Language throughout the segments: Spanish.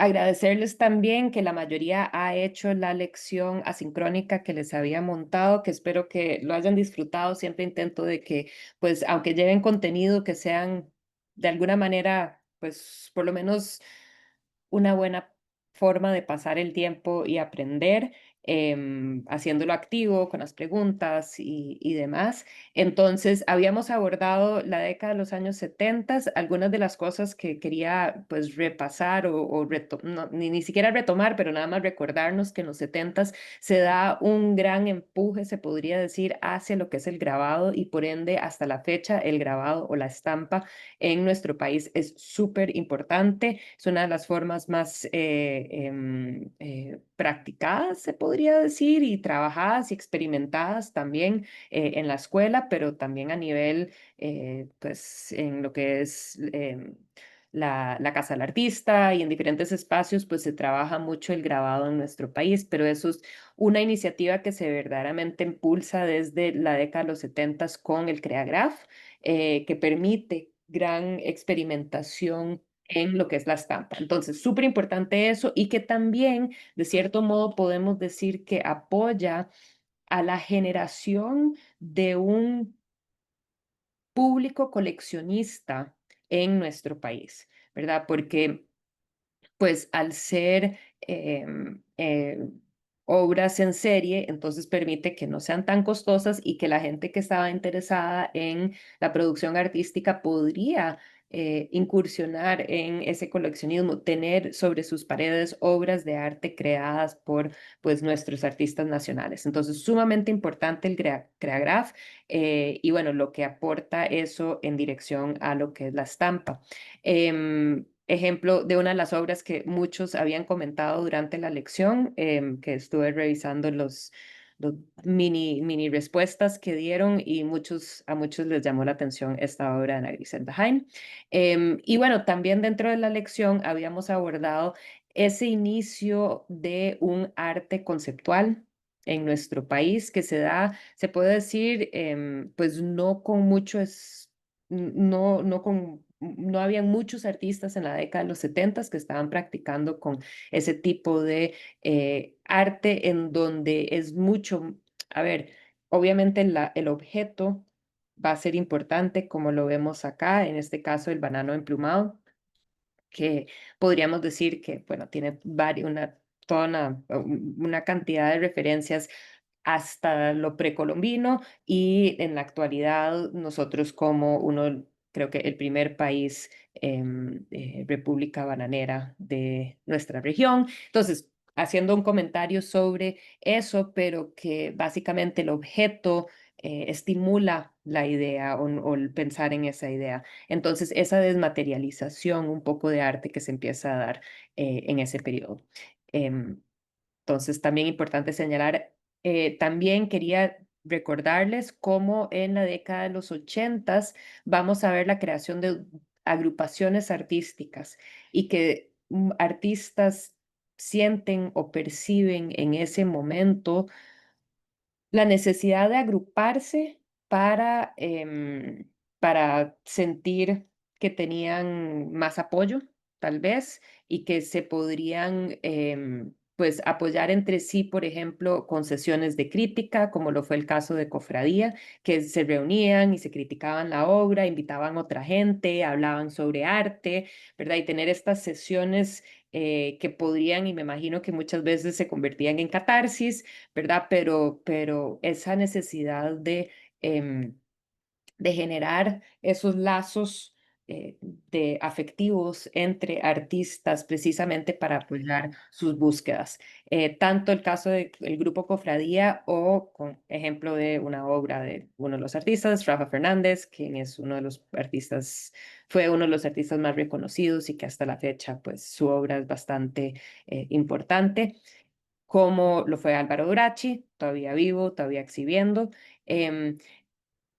Agradecerles también que la mayoría ha hecho la lección asincrónica que les había montado, que espero que lo hayan disfrutado. Siempre intento de que, pues, aunque lleven contenido, que sean de alguna manera, pues, por lo menos una buena forma de pasar el tiempo y aprender, haciéndolo activo con las preguntas y demás. Entonces, habíamos abordado la década de los años 70, algunas de las cosas que quería pues repasar no, ni siquiera retomar, pero nada más recordarnos que en los 70 se da un gran empuje, se podría decir, hacia lo que es el grabado y por ende hasta la fecha el grabado o la estampa en nuestro país es súper importante. Es una de las formas más practicadas, se podría decir, y trabajadas y experimentadas también en la escuela, pero también a nivel, pues, en lo que es la Casa del Artista y en diferentes espacios, pues se trabaja mucho el grabado en nuestro país, pero eso es una iniciativa que se verdaderamente impulsa desde la década de los 70 con el CreaGraph, que permite gran experimentación en lo que es la estampa. Entonces, súper importante eso y que también, de cierto modo, podemos decir que apoya a la generación de un público coleccionista en nuestro país, ¿verdad? Porque pues al ser obras en serie, entonces permite que no sean tan costosas y que la gente que estaba interesada en la producción artística podría incursionar en ese coleccionismo, tener sobre sus paredes obras de arte creadas por pues nuestros artistas nacionales. Entonces, sumamente importante el CreaGraph y bueno, lo que aporta eso en dirección a lo que es la estampa. Ejemplo de una de las obras que muchos habían comentado durante la lección, que estuve revisando los mini respuestas que dieron y a muchos les llamó la atención esta obra de Ana Griselda Haim. Y bueno, también dentro de la lección habíamos abordado ese inicio de un arte conceptual en nuestro país que se da, se puede decir, pues no con mucho no habían muchos artistas en la década de los 70 que estaban practicando con ese tipo de arte en donde es mucho, a ver, obviamente el objeto va a ser importante, como lo vemos acá, en este caso el banano emplumado, que podríamos decir que, bueno, tiene una cantidad de referencias hasta lo precolombino y en la actualidad nosotros como uno, creo que el primer país, república bananera de nuestra región. Entonces, haciendo un comentario sobre eso, pero que básicamente el objeto estimula la idea o el pensar en esa idea. Entonces, esa desmaterialización un poco de arte que se empieza a dar en ese periodo. Em, entonces, también importante señalar, también quería recordarles cómo en la década de los 80 vamos a ver la creación de agrupaciones artísticas y que artistas sienten o perciben en ese momento la necesidad de agruparse para sentir que tenían más apoyo, tal vez, y que se podrían, pues, apoyar entre sí, por ejemplo, con sesiones de crítica, como lo fue el caso de Cofradía, que se reunían y se criticaban la obra, invitaban a otra gente, hablaban sobre arte, ¿verdad? Y tener estas sesiones que podrían, y me imagino que muchas veces se convertían en catarsis, ¿verdad? Pero esa necesidad em, de generar esos lazos afectivos entre artistas precisamente para apoyar sus búsquedas. Tanto el caso del grupo Cofradía o con ejemplo de una obra de uno de los artistas, Rafa Fernández, quien es uno de los artistas, fue uno de los artistas más reconocidos y que hasta la fecha, pues su obra es bastante importante como lo fue Álvaro Durachi, todavía vivo, todavía exhibiendo, em,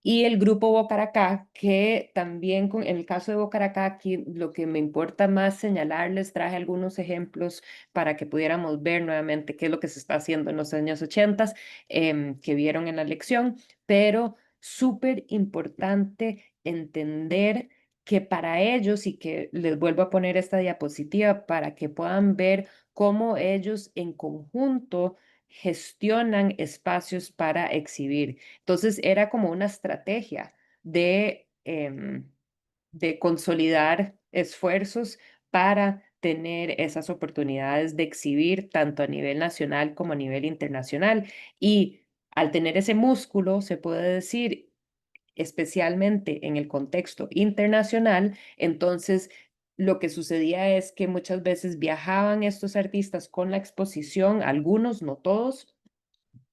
y el grupo Bocaracá, que también en el caso de Bocaracá, aquí lo que me importa más señalarles, traje algunos ejemplos para que pudiéramos ver nuevamente qué es lo que se está haciendo en los años 80, que vieron en la lección, pero súper importante entender que para ellos, y que les vuelvo a poner esta diapositiva para que puedan ver cómo ellos en conjunto gestionan espacios para exhibir. Entonces era como una estrategia de consolidar esfuerzos para tener esas oportunidades de exhibir tanto a nivel nacional como a nivel internacional. Y al tener ese músculo, se puede decir, especialmente en el contexto internacional, entonces lo que sucedía es que muchas veces viajaban estos artistas con la exposición, algunos, no todos,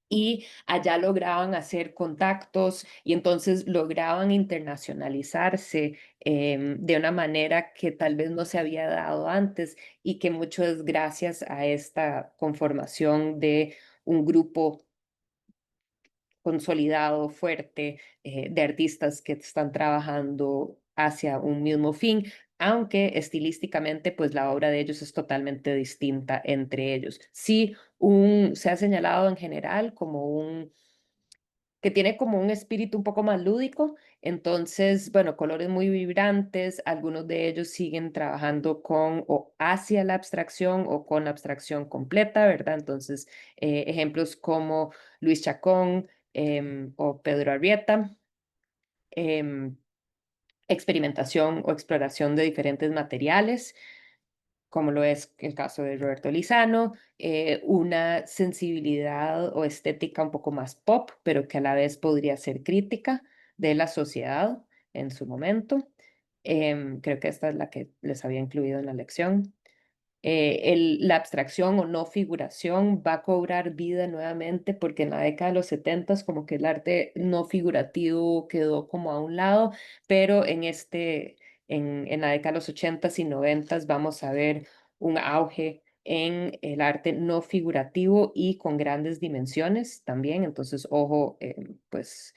y allá lograban hacer contactos y entonces lograban internacionalizarse de una manera que tal vez no se había dado antes y que mucho es gracias a esta conformación de un grupo consolidado, fuerte, de artistas que están trabajando hacia un mismo fin, aunque estilísticamente, pues la obra de ellos es totalmente distinta entre ellos. Sí, se ha señalado en general como que tiene como un espíritu un poco más lúdico, entonces, bueno, colores muy vibrantes, algunos de ellos siguen trabajando con o hacia la abstracción o con la abstracción completa, ¿verdad? Entonces, ejemplos como Luis Chacón o Pedro Arrieta, em, experimentación o exploración de diferentes materiales, como lo es el caso de Roberto Lizano, una sensibilidad o estética un poco más pop, pero que a la vez podría ser crítica de la sociedad en su momento. Creo que esta es la que les había incluido en la lección. La abstracción o no figuración va a cobrar vida nuevamente porque en la década de los 70 como que el arte no figurativo quedó como a un lado, pero en la década de los 80 y 90 vamos a ver un auge en el arte no figurativo y con grandes dimensiones también. Entonces, ojo, pues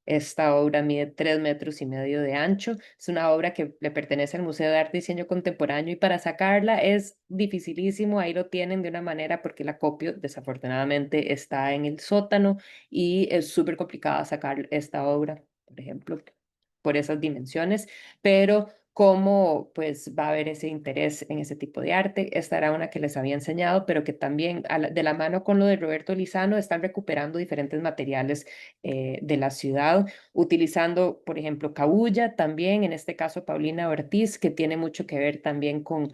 esta obra mide 3,5 metros de ancho. Es una obra que le pertenece al Museo de Arte y Diseño Contemporáneo y para sacarla es dificilísimo. Ahí lo tienen de una manera porque la copia desafortunadamente está en el sótano y es súper complicado sacar esta obra, por ejemplo, por esas dimensiones, pero cómo pues va a haber ese interés en ese tipo de arte. Esta era una que les había enseñado, pero que también de la mano con lo de Roberto Lizano están recuperando diferentes materiales de la ciudad, utilizando, por ejemplo, cabuya también, en este caso Paulina Ortiz, que tiene mucho que ver también con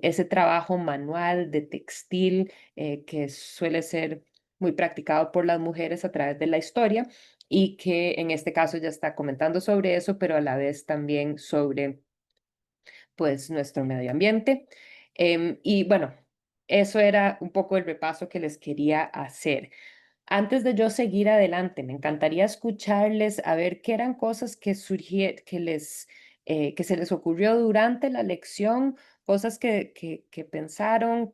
ese trabajo manual de textil que suele ser muy practicado por las mujeres a través de la historia y que en este caso ya está comentando sobre eso, pero a la vez también sobre pues nuestro medio ambiente. Y bueno, eso era un poco el repaso que les quería hacer. Antes de yo seguir adelante, me encantaría escucharles a ver qué eran cosas que que se les ocurrió durante la lección, cosas que pensaron,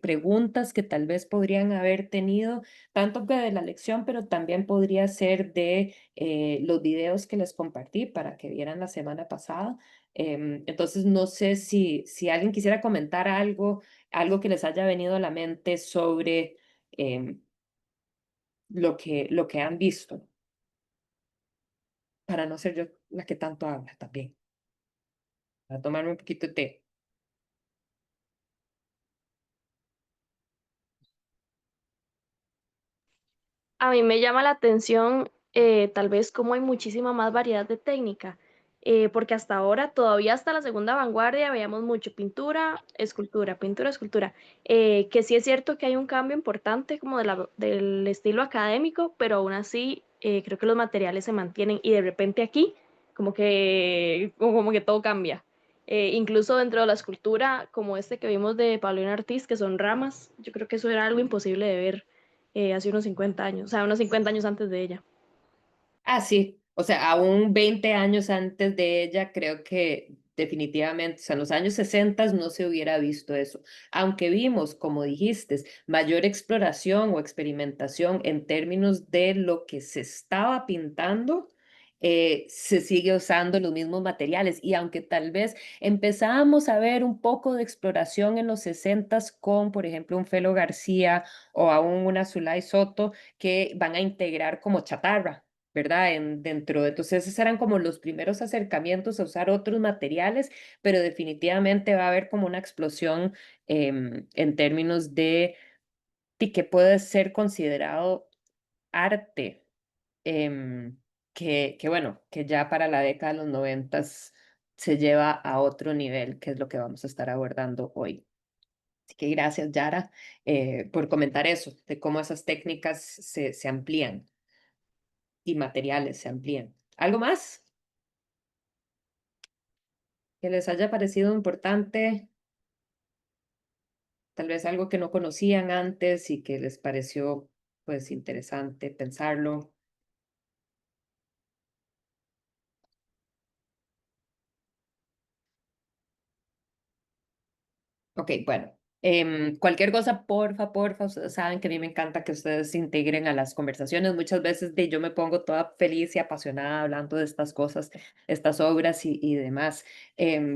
preguntas que tal vez podrían haber tenido, tanto que de la lección, pero también podría ser de los videos que les compartí para que vieran la semana pasada. Entonces, no sé si alguien quisiera comentar algo que les haya venido a la mente sobre em, lo que han visto, para no ser yo la que tanto habla también, para tomarme un poquito de té. A mí me llama la atención tal vez cómo hay muchísima más variedad de técnica, porque hasta ahora, todavía hasta la segunda vanguardia, veíamos mucho pintura, escultura, que sí es cierto que hay un cambio importante como del estilo académico, pero aún así creo que los materiales se mantienen y de repente aquí como que todo cambia. Incluso dentro de la escultura, como este que vimos de Paulina Ortiz, que son ramas, yo creo que eso era algo imposible de ver hace unos 50 años, o sea, unos 50 años antes de ella. Ah, sí, o sea, aún 20 años antes de ella, creo que definitivamente, o sea, en los años 60 no se hubiera visto eso, aunque vimos, como dijiste, mayor exploración o experimentación en términos de lo que se estaba pintando. Se sigue usando los mismos materiales y aunque tal vez empezamos a ver un poco de exploración en los 60 con, por ejemplo, un Felo García o aún una Zulay Soto que van a integrar como chatarra. ¿verdad? Entonces esos eran como los primeros acercamientos a usar otros materiales, pero definitivamente va a haber como una explosión en términos de que puede ser considerado arte, em, que bueno, que ya para la década de los noventas se lleva a otro nivel, que es lo que vamos a estar abordando hoy. Así que gracias, Yara, por comentar eso, de cómo esas técnicas se amplían y materiales se amplían. ¿Algo más que les haya parecido importante? Tal vez algo que no conocían antes y que les pareció pues interesante pensarlo. Ok, bueno. Cualquier cosa, porfa, ustedes saben que a mí me encanta que ustedes se integren a las conversaciones. Muchas veces yo me pongo toda feliz y apasionada hablando de estas cosas, estas obras y demás,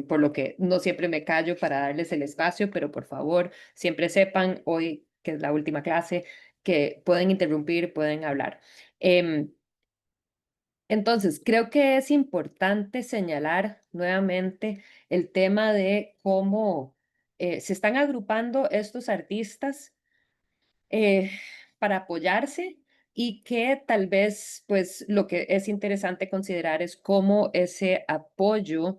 por lo que no siempre me callo para darles el espacio, pero por favor, siempre sepan hoy, que es la última clase, que pueden interrumpir, pueden hablar. Em, entonces, creo que es importante señalar nuevamente el tema de cómo se están agrupando estos artistas eh, para apoyarse y que tal vez, pues, lo que es interesante considerar es cómo ese apoyo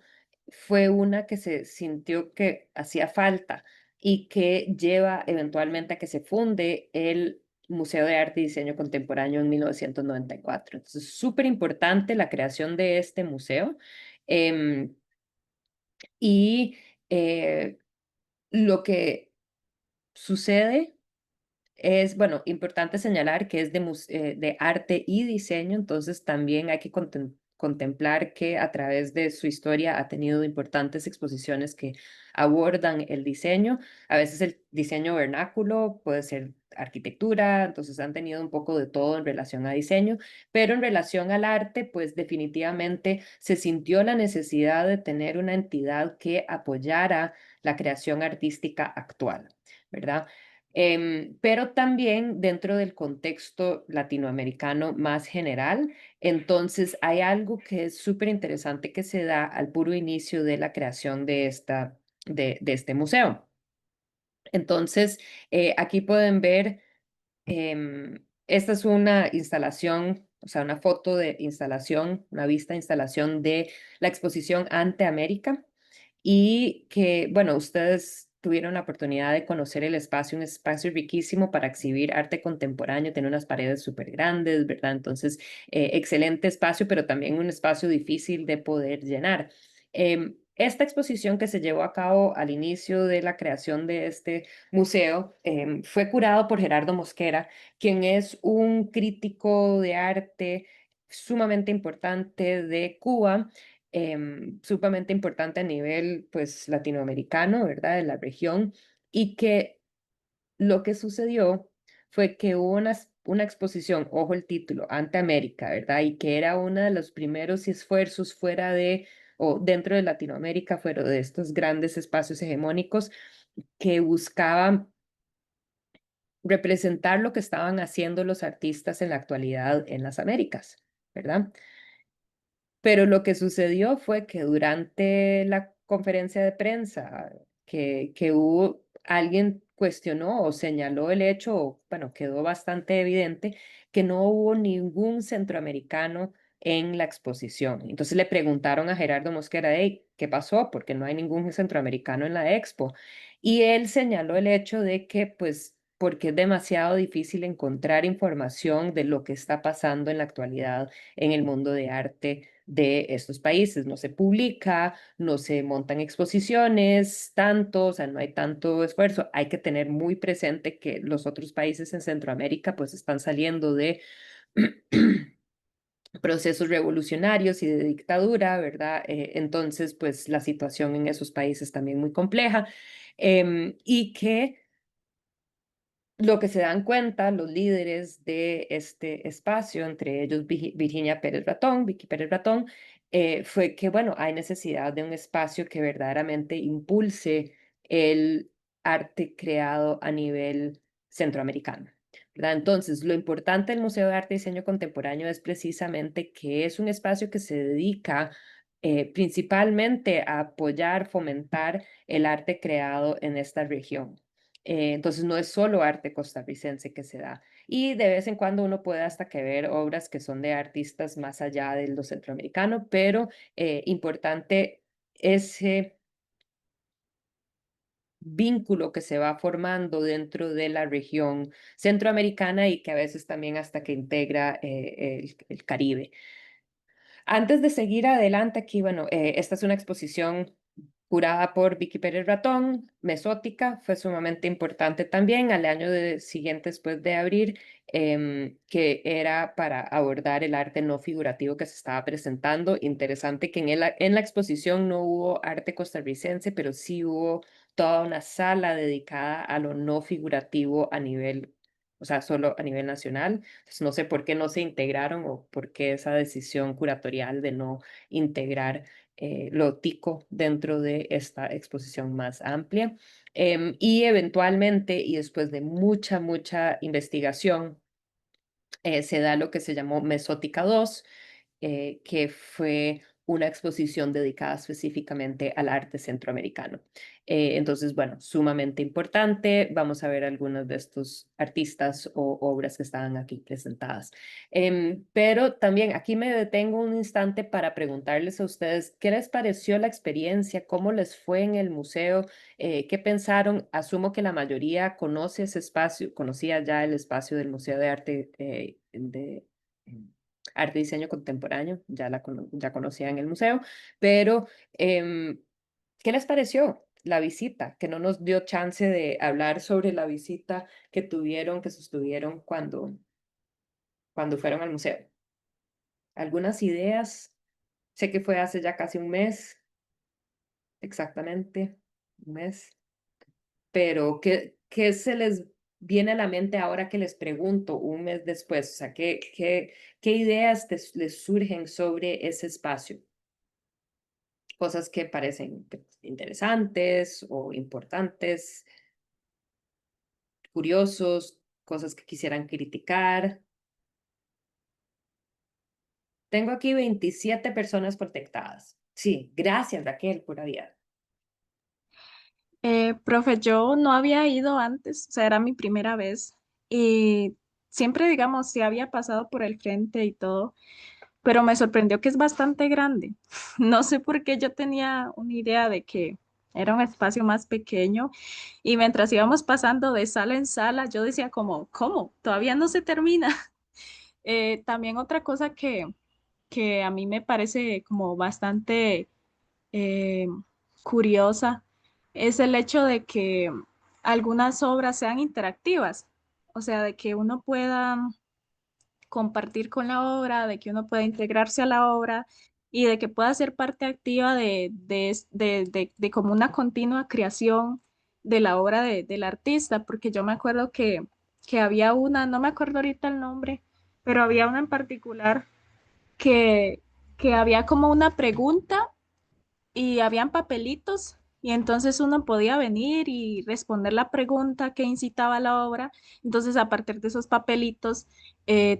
fue una que se sintió que hacía falta y que lleva eventualmente a que se funde el Museo de Arte y Diseño Contemporáneo en 1994. Entonces, súper importante la creación de este museo. em, y lo que sucede es, bueno, importante señalar que es de arte y diseño, entonces también hay que contemplar que a través de su historia ha tenido importantes exposiciones que abordan el diseño. A veces el diseño vernáculo puede ser arquitectura, entonces han tenido un poco de todo en relación a diseño, pero en relación al arte, pues definitivamente se sintió la necesidad de tener una entidad que apoyara la creación artística actual, ¿verdad? Pero también dentro del contexto latinoamericano más general. Entonces, hay algo que es súper interesante que se da al puro inicio de la creación de este museo. Entonces, aquí pueden ver, esta es una instalación, o sea, una foto de instalación, una vista de instalación de la exposición Ante América y que, bueno, ustedes tuvieron la oportunidad de conocer el espacio, un espacio riquísimo para exhibir arte contemporáneo, tiene unas paredes súper grandes, ¿verdad? Entonces, excelente espacio, pero también un espacio difícil de poder llenar. Esta exposición que se llevó a cabo al inicio de la creación de este museo fue curado por Gerardo Mosquera, quien es un crítico de arte sumamente importante de Cuba, sumamente importante a nivel pues latinoamericano, ¿verdad? De la región, y que lo que sucedió fue que hubo una exposición, ojo el título, Ante América, ¿verdad? Y que era uno de los primeros esfuerzos fuera de o dentro de Latinoamérica, fuera de estos grandes espacios hegemónicos que buscaban representar lo que estaban haciendo los artistas en la actualidad en las Américas, ¿verdad? Pero lo que sucedió fue que durante la conferencia de prensa que hubo, alguien cuestionó o señaló el hecho, o bueno, quedó bastante evidente que no hubo ningún centroamericano en la exposición. Entonces le preguntaron a Gerardo Mosquera, hey, ¿qué pasó? Porque no hay ningún centroamericano en la expo. Y él señaló el hecho de que, pues, porque es demasiado difícil encontrar información de lo que está pasando en la actualidad en el mundo de arte de estos países. No se publica, no se montan exposiciones tanto, o sea, no hay tanto esfuerzo. Hay que tener muy presente que los otros países en Centroamérica pues están saliendo de procesos revolucionarios y de dictadura, ¿verdad? Entonces, pues la situación en esos países también muy compleja y que lo que se dan cuenta los líderes de este espacio, entre ellos Virginia Pérez Ratón, Vicky Pérez Ratón, fue que, bueno, hay necesidad de un espacio que verdaderamente impulse el arte creado a nivel centroamericano, ¿verdad? Entonces, lo importante del Museo de Arte y Diseño Contemporáneo es precisamente que es un espacio que se dedica principalmente a apoyar, fomentar el arte creado en esta región. Entonces, no es solo arte costarricense que se da. Y de vez en cuando uno puede hasta que ver obras que son de artistas más allá de lo centroamericano, pero importante ese vínculo que se va formando dentro de la región centroamericana y que a veces también hasta que integra el Caribe. Antes de seguir adelante aquí, bueno, esta es una exposición curada por Vicky Pérez Ratón, mesótica, fue sumamente importante también al año siguiente después de abrir, que era para abordar el arte no figurativo que se estaba presentando. Interesante que en la exposición no hubo arte costarricense, pero sí hubo toda una sala dedicada a lo no figurativo a nivel, o sea, solo a nivel nacional. Entonces, no sé por qué no se integraron o por qué esa decisión curatorial de no integrar lo tico dentro de esta exposición más amplia. Y eventualmente, y después de mucha, mucha investigación, se da lo que se llamó Mesótica 2, que fue una exposición dedicada específicamente al arte centroamericano. Entonces, bueno, sumamente importante. Vamos a ver algunos de estos artistas o obras que estaban aquí presentadas. Pero también aquí me detengo un instante para preguntarles a ustedes qué les pareció la experiencia, cómo les fue en el museo, qué pensaron. Asumo que la mayoría conoce ese espacio, conocía ya el espacio del Museo de Arte Arte y Diseño Contemporáneo, ya conocía en el museo, pero ¿qué les pareció la visita? Que no nos dio chance de hablar sobre la visita que tuvieron, que sostuvieron cuando fueron al museo. ¿Algunas ideas? Sé que fue hace ya casi un mes, exactamente, un mes, pero ¿qué se les viene a la mente ahora que les pregunto un mes después? O sea, ¿qué ideas les surgen sobre ese espacio? Cosas que parecen interesantes o importantes, curiosos, cosas que quisieran criticar. Tengo aquí 27 personas protectadas. Sí, gracias Raquel por aviar. Profe, yo no había ido antes, o sea, era mi primera vez y siempre, digamos, sí había pasado por el frente y todo, pero me sorprendió que es bastante grande. No sé por qué yo tenía una idea de que era un espacio más pequeño y mientras íbamos pasando de sala en sala, yo decía como, ¿cómo? Todavía no se termina. También otra cosa que a mí me parece como bastante eh, curiosa es el hecho de que algunas obras sean interactivas, o sea, de que uno pueda compartir con la obra, de que uno pueda integrarse a la obra y de que pueda ser parte activa de como una continua creación de la obra del artista, porque yo me acuerdo que había una, no me acuerdo ahorita el nombre, pero había una en particular que, que había como una pregunta y habían papelitos y entonces uno podía venir y responder la pregunta que incitaba la obra. Entonces, a partir de esos papelitos,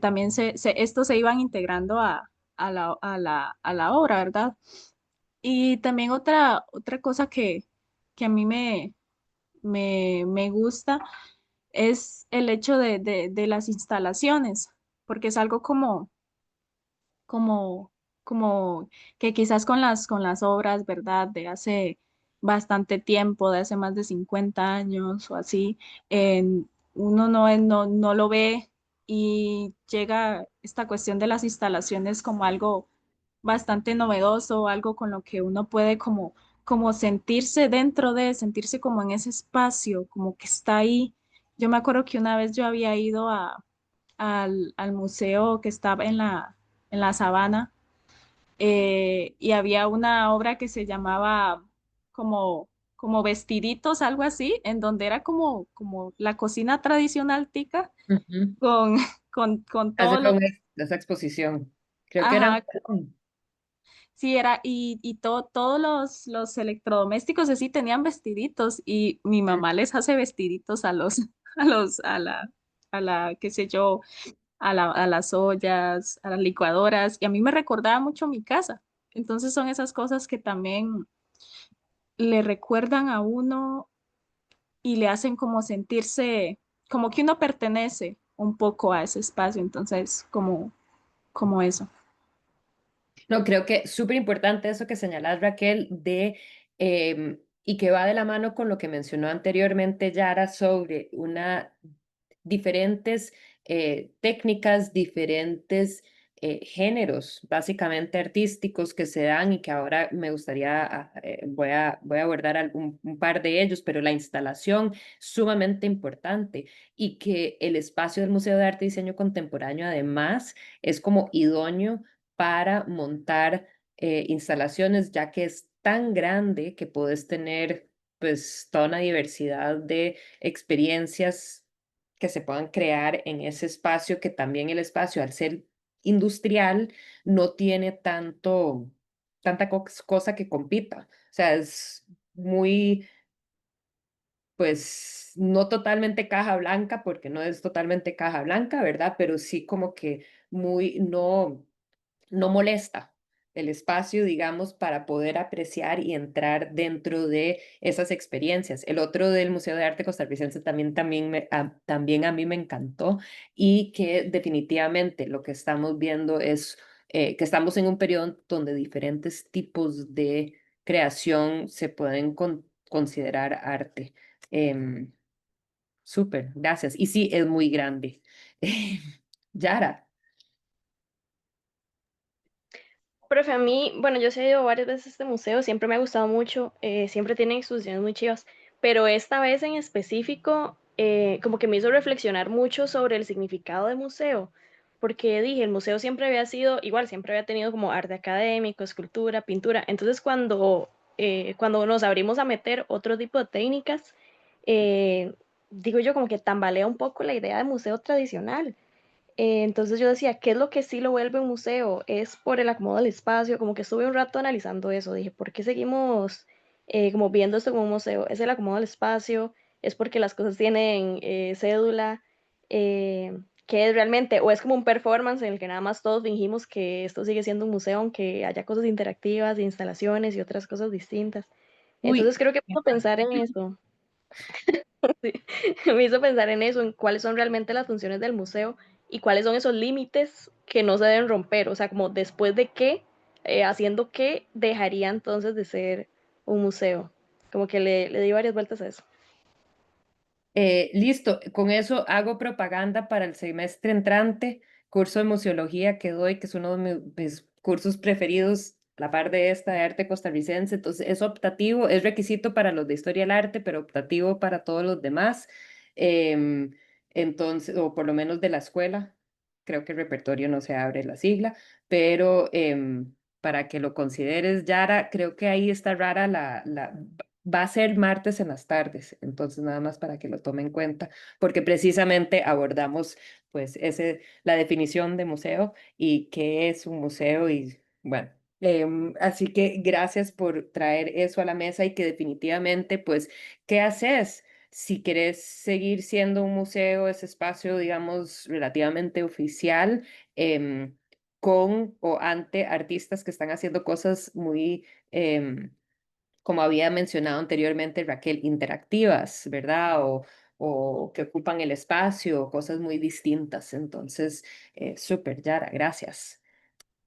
también estos se iban integrando a la obra, ¿verdad? Y también otra cosa que a mí me gusta es el hecho de las instalaciones, porque es algo como, como que quizás con las obras, ¿verdad? De hace bastante tiempo, de hace más de 50 años o así, uno no lo ve y llega esta cuestión de las instalaciones como algo bastante novedoso, algo con lo que uno puede como sentirse dentro de, sentirse como en ese espacio, como que está ahí. Yo me acuerdo que una vez yo había ido al museo que estaba en la sabana y había una obra que se llamaba como Vestiditos, algo así, en donde era como la cocina tradicional tica Ujú. con, con Ese todos fue los, esa exposición. Creo que era un ajá, salón. sí, era, y todos los electrodomésticos así tenían vestiditos y mi mamá les hace vestiditos a los, a los, a la, a la, qué sé yo, a las ollas, a las licuadoras, y a mí me recordaba mucho mi casa. Entonces son esas cosas que también le recuerdan a uno y le hacen como sentirse, como que uno pertenece un poco a ese espacio, entonces como eso. No, creo que súper importante eso que señalas, Raquel, y que va de la mano con lo que mencionó anteriormente Yara sobre diferentes técnicas, diferentes géneros, básicamente artísticos que se dan y que ahora me gustaría, voy a abordar un par de ellos, pero la instalación sumamente importante y que el espacio del Museo de Arte y Diseño Contemporáneo además es como idóneo para montar instalaciones, ya que es tan grande que puedes tener pues toda una diversidad de experiencias que se puedan crear en ese espacio, que también el espacio, al ser industrial, no tiene tanta cosa que compita. O sea, es muy, pues, no totalmente caja blanca, porque no es totalmente caja blanca, ¿verdad? Pero sí como que muy, no molesta el espacio, digamos, para poder apreciar y entrar dentro de esas experiencias. El otro del Museo de Arte Costarricense también a mí me encantó y que definitivamente lo que estamos viendo es que estamos en un periodo donde diferentes tipos de creación se pueden considerar arte. Em, Súper, gracias. Y sí, es muy grande. Yara. Profe, a mí, bueno, yo sí he ido varias veces a este museo, siempre me ha gustado mucho, siempre tienen exposiciones muy chivas, pero esta vez en específico, como que me hizo reflexionar mucho sobre el significado de museo, porque dije, el museo siempre había sido, igual, siempre había tenido como arte académico, escultura, pintura, entonces cuando nos abrimos a meter otro tipo de técnicas, digo yo, como que tambalea un poco la idea de museo tradicional. Entonces yo decía, ¿qué es lo que sí lo vuelve un museo? Es por el acomodo del espacio, como que estuve un rato analizando eso, dije, ¿por qué seguimos como viendo esto como un museo? ¿Es el acomodo del espacio? ¿Es porque las cosas tienen cédula? ¿Qué es realmente? ¿O es como un performance en el que nada más todos fingimos que esto sigue siendo un museo, aunque haya cosas interactivas, instalaciones y otras cosas distintas? Uy. Entonces creo que puedo pensar en eso. Sí, me hizo pensar en eso, en cuáles son realmente las funciones del museo y cuáles son esos límites que no se deben romper, o sea, como después de qué, haciendo qué, dejaría entonces de ser un museo. Como que le di varias vueltas a eso. Listo, con eso hago propaganda para el semestre entrante, curso de museología que doy, que es uno de mis cursos preferidos, la par de esta de arte costarricense. Entonces, es optativo, es requisito para los de historia del arte, pero optativo para todos los demás. Em, entonces, o por lo menos de la escuela, creo que el repertorio no se abre la sigla, pero para que lo consideres, Yara, creo que ahí está rara va a ser martes en las tardes, entonces nada más para que lo tome en cuenta, porque precisamente abordamos pues la definición de museo y qué es un museo y bueno, así que gracias por traer eso a la mesa y que definitivamente pues, ¿qué haces? Si querés seguir siendo un museo, ese espacio, digamos, relativamente oficial, con o ante artistas que están haciendo cosas muy como había mencionado anteriormente Raquel, interactivas, ¿verdad? O que ocupan el espacio, cosas muy distintas. Entonces, súper, Yara, gracias.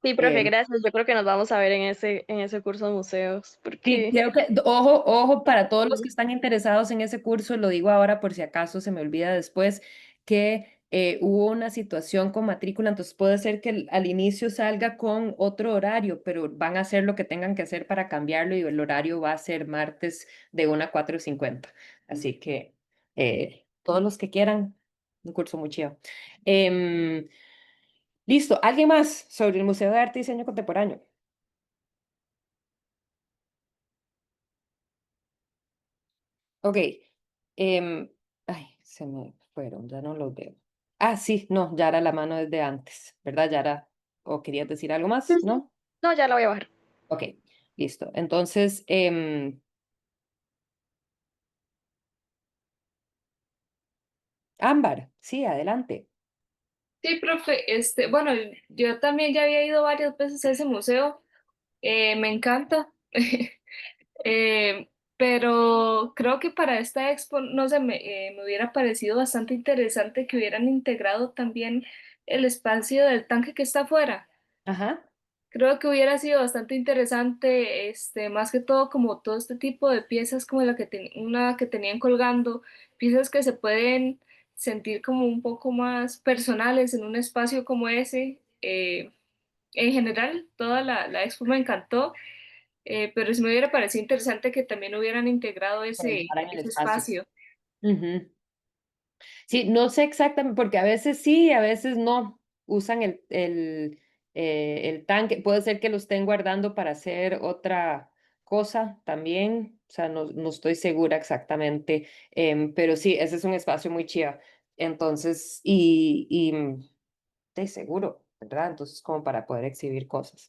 Sí, profe, Em, gracias. Yo creo que nos vamos a ver en ese curso de museos, Sí, porque creo que, ojo, para todos los que están interesados en ese curso, lo digo ahora por si acaso se me olvida después, que hubo una situación con matrícula, entonces puede ser que al inicio salga con otro horario, pero van a hacer lo que tengan que hacer para cambiarlo y el horario va a ser martes de 1 a 4:50. Así que todos los que quieran, un curso muy chido. Em, Listo, ¿alguien más sobre el Museo de Arte y Diseño Contemporáneo? Ok. Ay, se me fueron, ya no los veo. Ah, sí, no, ya era la mano desde antes, ¿verdad? Ya era. ¿O querías decir algo más? sí, sí. ¿No? No, ya la voy a bajar. Ok, listo. Entonces, Ámbar, sí, adelante. Sí, profe, bueno, yo también ya había ido varias veces a ese museo, me encanta, pero creo que para esta expo, no sé, me hubiera parecido bastante interesante que hubieran integrado también el espacio del tanque que está afuera. Ajá. Creo que hubiera sido bastante interesante, más que todo como todo este tipo de piezas como la que una que tenían colgando, piezas que se pueden sentir como un poco más personales en un espacio como ese. En general, toda la expo me encantó, pero sí me hubiera parecido interesante que también hubieran integrado Que dejaran el ese espacio. espacio. Ujú. Sí, no sé exactamente, porque a veces sí, a veces no usan el tanque. Puede ser que lo estén guardando para hacer otra cosa también. O sea, no estoy segura exactamente, pero sí, ese es un espacio muy chiva. Entonces, de seguro, ¿verdad? Entonces, como para poder exhibir cosas.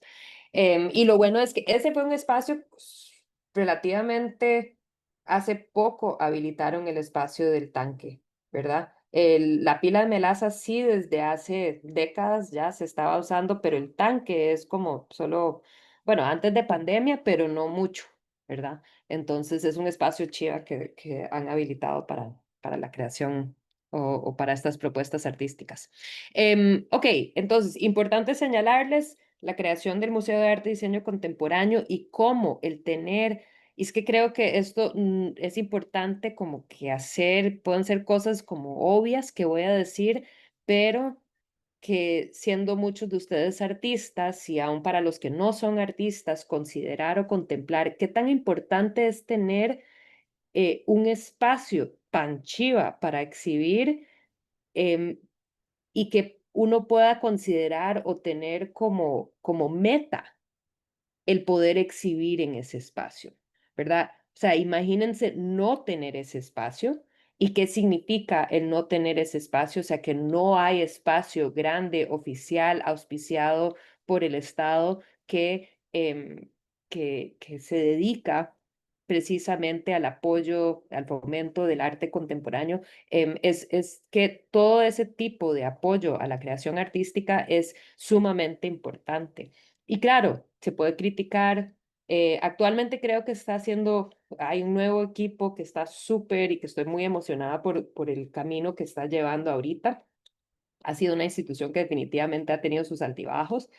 Y lo bueno es que ese fue un espacio pues, relativamente hace poco habilitaron el espacio del tanque, ¿verdad? La pila de melaza sí desde hace décadas ya se estaba usando, pero el tanque es como solo, bueno, antes de pandemia, pero no mucho, ¿verdad? Entonces es un espacio chiva que han habilitado para la creación o para estas propuestas artísticas. Ok, entonces, importante señalarles la creación del Museo de Arte y Diseño Contemporáneo y cómo el tener, y es que creo que esto es importante como que hacer, pueden ser cosas como obvias que voy a decir, pero que siendo muchos de ustedes artistas y aún para los que no son artistas, considerar o contemplar qué tan importante es tener un espacio tan chiva para exhibir. em, y que uno pueda considerar o tener como meta el poder exhibir en ese espacio, ¿verdad? O sea, imagínense no tener ese espacio y qué significa el no tener ese espacio, o sea, que no hay espacio grande, oficial, auspiciado por el Estado que se dedica precisamente al apoyo, al fomento del arte contemporáneo, es que todo ese tipo de apoyo a la creación artística es sumamente importante. Y claro, se puede criticar. Actualmente creo que está haciendo, hay un nuevo equipo que está súper y que estoy muy emocionada por el camino que está llevando ahorita. Ha sido una institución que definitivamente ha tenido sus altibajos,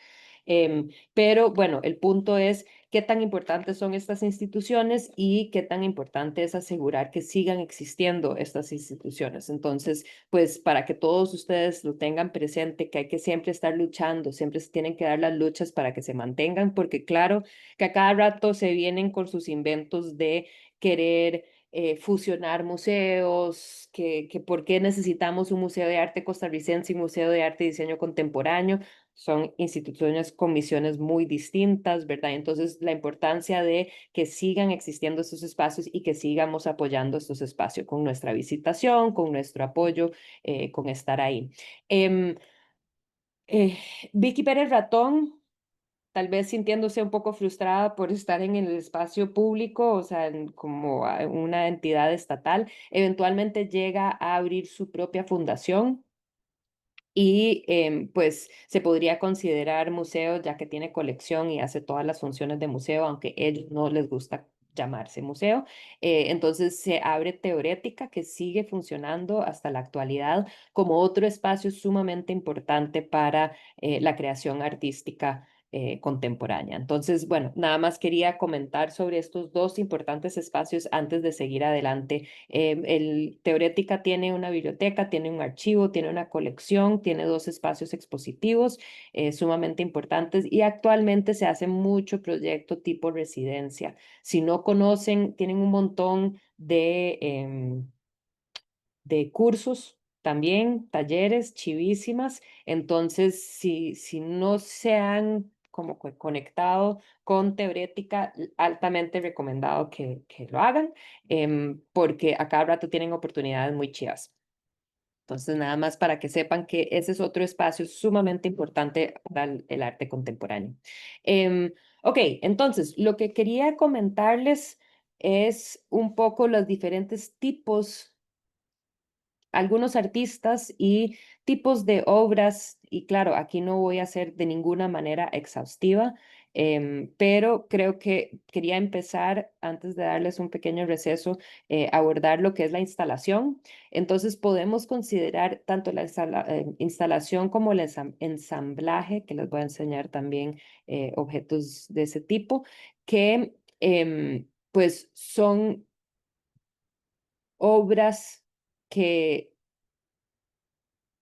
pero bueno, el punto es qué tan importantes son estas instituciones y qué tan importante es asegurar que sigan existiendo estas instituciones. Entonces, pues para que todos ustedes lo tengan presente, que hay que siempre estar luchando, siempre se tienen que dar las luchas para que se mantengan, porque claro que a cada rato se vienen con sus inventos de querer fusionar museos, que por qué necesitamos un museo de arte costarricense y un museo de arte y diseño contemporáneo. Son instituciones con misiones muy distintas, ¿verdad? Entonces, la importancia de que sigan existiendo estos espacios y que sigamos apoyando estos espacios con nuestra visitación, con nuestro apoyo, con estar ahí. Em, eh, Vicky Pérez Ratón, tal vez sintiéndose un poco frustrada por estar en el espacio público, o sea, como una entidad estatal, eventualmente llega a abrir su propia fundación y pues se podría considerar museo ya que tiene colección y hace todas las funciones de museo, aunque a ellos no les gusta llamarse museo. Entonces se abre Teorética, que sigue funcionando hasta la actualidad como otro espacio sumamente importante para la creación artística contemporánea. Entonces, bueno, nada más quería comentar sobre estos dos importantes espacios antes de seguir adelante. El Teorética tiene una biblioteca, tiene un archivo, tiene una colección, tiene dos espacios expositivos sumamente importantes y actualmente se hace mucho proyecto tipo residencia. Si no conocen, tienen un montón de cursos también, talleres chivísimas. Entonces, si no se han como conectado con Teorética, altamente recomendado que lo hagan, porque a cada rato tienen oportunidades muy chivas. Entonces, nada más para que sepan que ese es otro espacio sumamente importante para el arte contemporáneo. Ok, entonces, lo que quería comentarles es un poco los diferentes tipos algunos artistas y tipos de obras, y claro, aquí no voy a ser de ninguna manera exhaustiva, pero creo que quería empezar, antes de darles un pequeño receso, abordar lo que es la instalación. Entonces podemos considerar tanto la instalación como el ensamblaje, que les voy a enseñar también objetos de ese tipo, que pues son obras que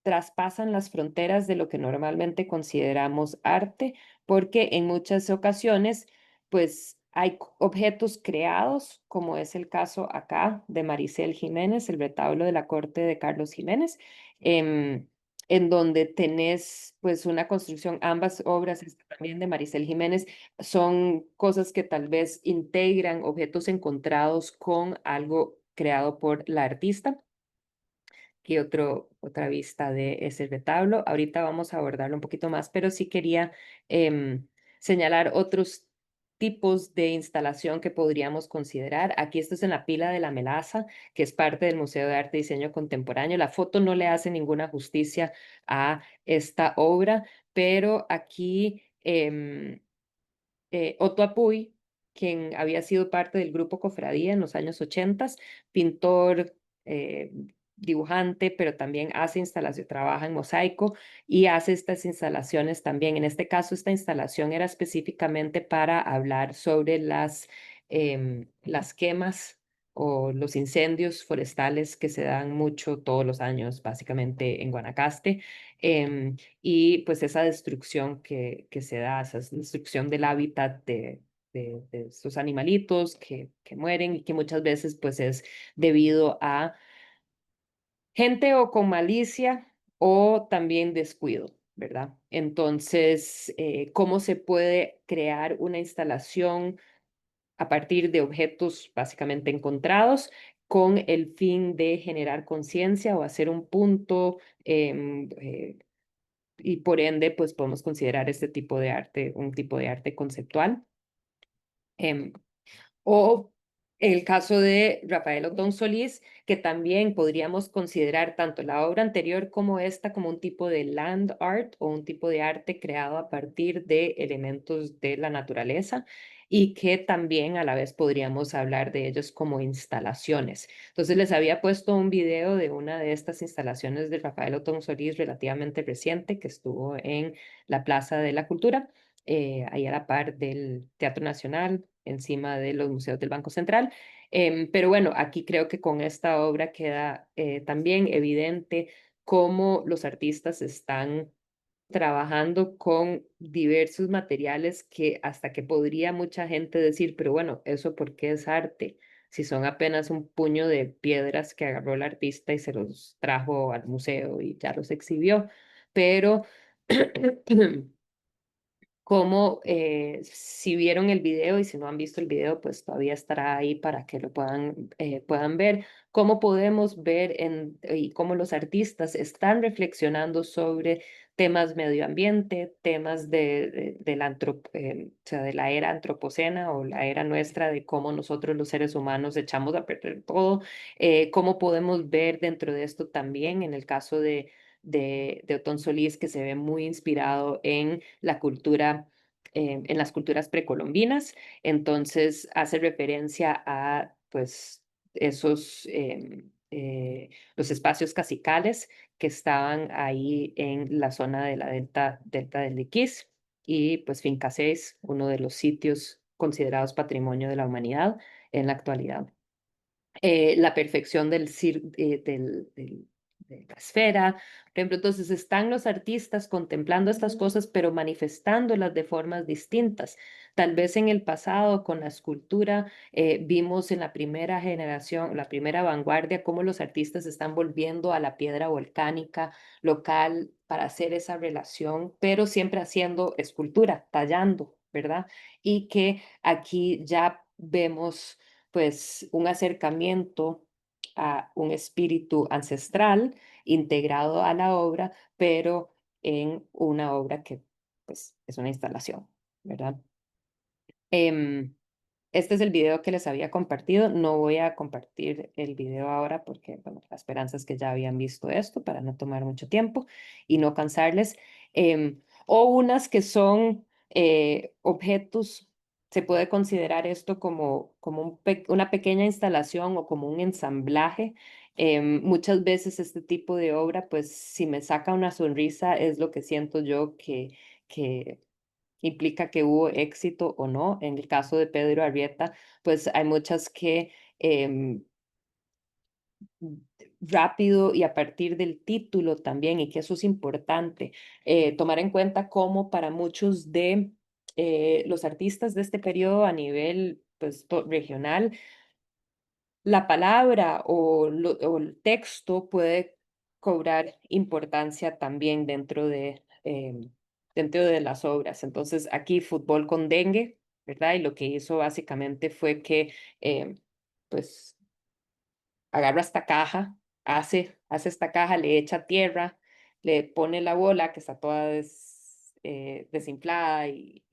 traspasan las fronteras de lo que normalmente consideramos arte, porque en muchas ocasiones, pues hay objetos creados, como es el caso acá de Maricel Jiménez, el retablo de la corte de Carlos Jiménez, em, en donde tenés pues una construcción, ambas obras esta también de Maricel Jiménez, son cosas que tal vez integran objetos encontrados con algo creado por la artista. Aquí otra vista de ese retablo. Ahorita vamos a abordarlo un poquito más, pero sí quería señalar otros tipos de instalación que podríamos considerar. Aquí esto es en la pila de la Melaza, que es parte del Museo de Arte y Diseño Contemporáneo. La foto no le hace ninguna justicia a esta obra, pero aquí Otto Apuy, quien había sido parte del grupo Cofradía en los años 80, pintor, eh, dibujante, pero también hace instalación, trabaja en mosaico y hace estas instalaciones también. En este caso, esta instalación era específicamente para hablar sobre las quemas o los incendios forestales que se dan mucho todos los años, básicamente en Guanacaste. Y pues esa destrucción que se da, esa destrucción del hábitat de estos animalitos que mueren y que muchas veces pues es debido a gente o con malicia o también descuido, ¿verdad? Entonces, ¿cómo se puede crear una instalación a partir de objetos básicamente encontrados con el fin de generar conciencia o hacer un punto y por ende, pues podemos considerar este tipo de arte un tipo de arte conceptual? Em, o el caso de Rafael Otón Solís, que también podríamos considerar tanto la obra anterior como esta como un tipo de land art o un tipo de arte creado a partir de elementos de la naturaleza y que también a la vez podríamos hablar de ellos como instalaciones. Entonces les había puesto un video de una de estas instalaciones de Rafael Otón Solís relativamente reciente que estuvo en la Plaza de la Cultura, ahí a la par del Teatro Nacional, encima de los museos del Banco Central. Pero bueno, aquí creo que con esta obra queda también evidente cómo los artistas están trabajando con diversos materiales que hasta que podría mucha gente decir, pero bueno, ¿eso por qué es arte? Si son apenas un puño de piedras que agarró el artista y se los trajo al museo y ya los exhibió. Pero como si vieron el video y si no han visto el video, pues todavía estará ahí para que lo puedan ver, cómo podemos ver y cómo los artistas están reflexionando sobre temas medio ambiente, temas o sea, de la era antropocena o la era nuestra, de cómo nosotros los seres humanos echamos a perder todo, cómo podemos ver dentro de esto también en el caso de Otón Solís, que se ve muy inspirado en la cultura, en las culturas precolombinas. Entonces hace referencia a, pues, los espacios cacicales que estaban ahí en la zona de la delta del Liquís y pues Finca 6, uno de los sitios considerados patrimonio de la humanidad en la actualidad. La perfección de la esfera. Por ejemplo, entonces están los artistas contemplando estas cosas, pero manifestándolas de formas distintas. Tal vez en el pasado con la escultura vimos en la primera generación, la primera vanguardia, cómo los artistas están volviendo a la piedra volcánica local para hacer esa relación, pero siempre haciendo escultura, tallando, ¿verdad? Y que aquí ya vemos pues un acercamiento a un espíritu ancestral integrado a la obra, pero en una obra que pues es una instalación, ¿verdad? Em, Este es el video que les había compartido. No voy a compartir el video ahora porque, bueno, la esperanza es que ya habían visto esto para no tomar mucho tiempo y no cansarles. O unas que son objetos, se puede considerar esto como una pequeña instalación o como un ensamblaje. Muchas veces este tipo de obra, pues si me saca una sonrisa, es lo que siento yo que implica que hubo éxito o no. En el caso de Pedro Arrieta, pues hay muchas que rápido y a partir del título también, y que eso es importante, tomar en cuenta cómo para muchos de los artistas de este periodo a nivel pues, regional, la palabra o el texto puede cobrar importancia también dentro de las obras. Entonces, aquí fútbol con dengue, ¿verdad? Y lo que hizo básicamente fue que, pues, agarra esta caja, hace esta caja, le echa tierra, le pone la bola que está toda desinflada y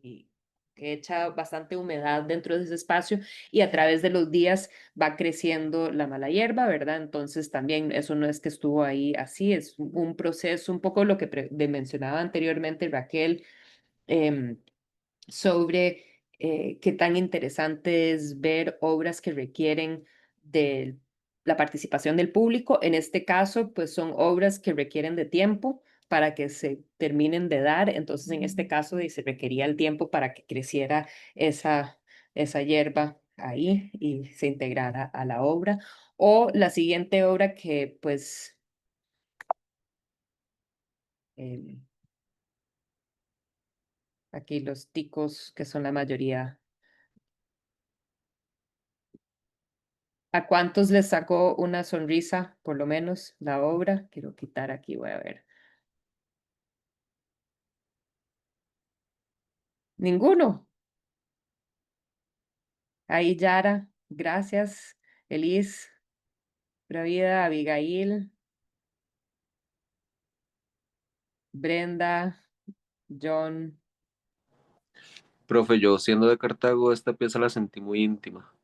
que echa bastante humedad dentro de ese espacio y a través de los días va creciendo la mala hierba, ¿verdad? Entonces también eso no es que estuvo ahí así, es un proceso, un poco lo que mencionaba anteriormente Raquel, em, sobre qué tan interesante es ver obras que requieren de la participación del público. En este caso, pues son obras que requieren de tiempo para que se terminen de dar. Entonces, en este caso, se requería el tiempo para que creciera esa hierba ahí y se integrara a la obra. O la siguiente obra que, pues, em, aquí los ticos, que son la mayoría. ¿A cuántos les sacó una sonrisa, por lo menos, la obra? Quiero quitar aquí, voy a ver. Ninguno. Ahí Yara, gracias. Elis, Bravida, Abigail, Brenda, John. Profe, yo siendo de Cartago, esta pieza la sentí muy íntima.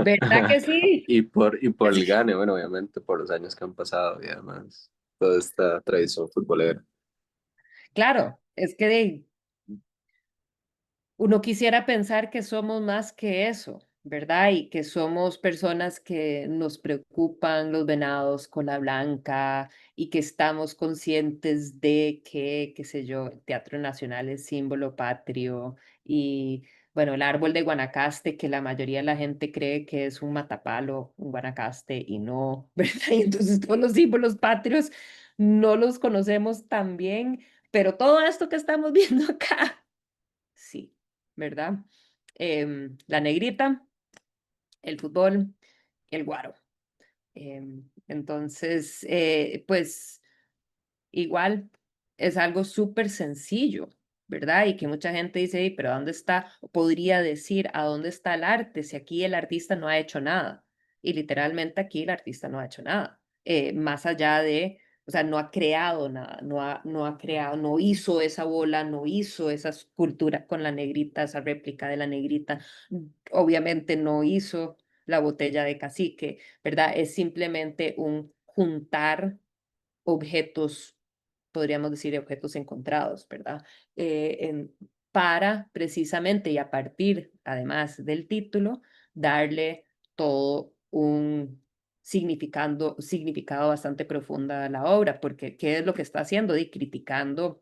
¿Verdad que sí? Y por el gane, bueno, obviamente por los años que han pasado y además toda esta tradición futbolera. Claro, es que uno quisiera pensar que somos más que eso, ¿verdad? Y que somos personas que nos preocupan los venados con la blanca y que estamos conscientes de que, qué sé yo, el Teatro Nacional es símbolo patrio y, bueno, el árbol de Guanacaste, que la mayoría de la gente cree que es un matapalo, un Guanacaste y no, ¿verdad? Y entonces todos los símbolos patrios no los conocemos tan bien, pero todo esto que estamos viendo acá sí, ¿verdad? La negrita, el fútbol, el guaro. Entonces, pues igual es algo súper sencillo, ¿verdad? Y que mucha gente dice, "Ey, pero ¿dónde está? O podría decir, ¿a dónde está el arte si aquí el artista no ha hecho nada? Y literalmente aquí el artista no ha hecho nada, más allá de, o sea, no ha creado nada, no ha creado, no hizo esa bola, no hizo esa escultura con la negrita, esa réplica de la negrita, obviamente no hizo la botella de cacique, ¿verdad? Es simplemente un juntar objetos, podríamos decir objetos encontrados, ¿verdad? Para precisamente y a partir, además del título, darle todo un significado bastante profundo a la obra, porque ¿qué es lo que está haciendo? Y criticando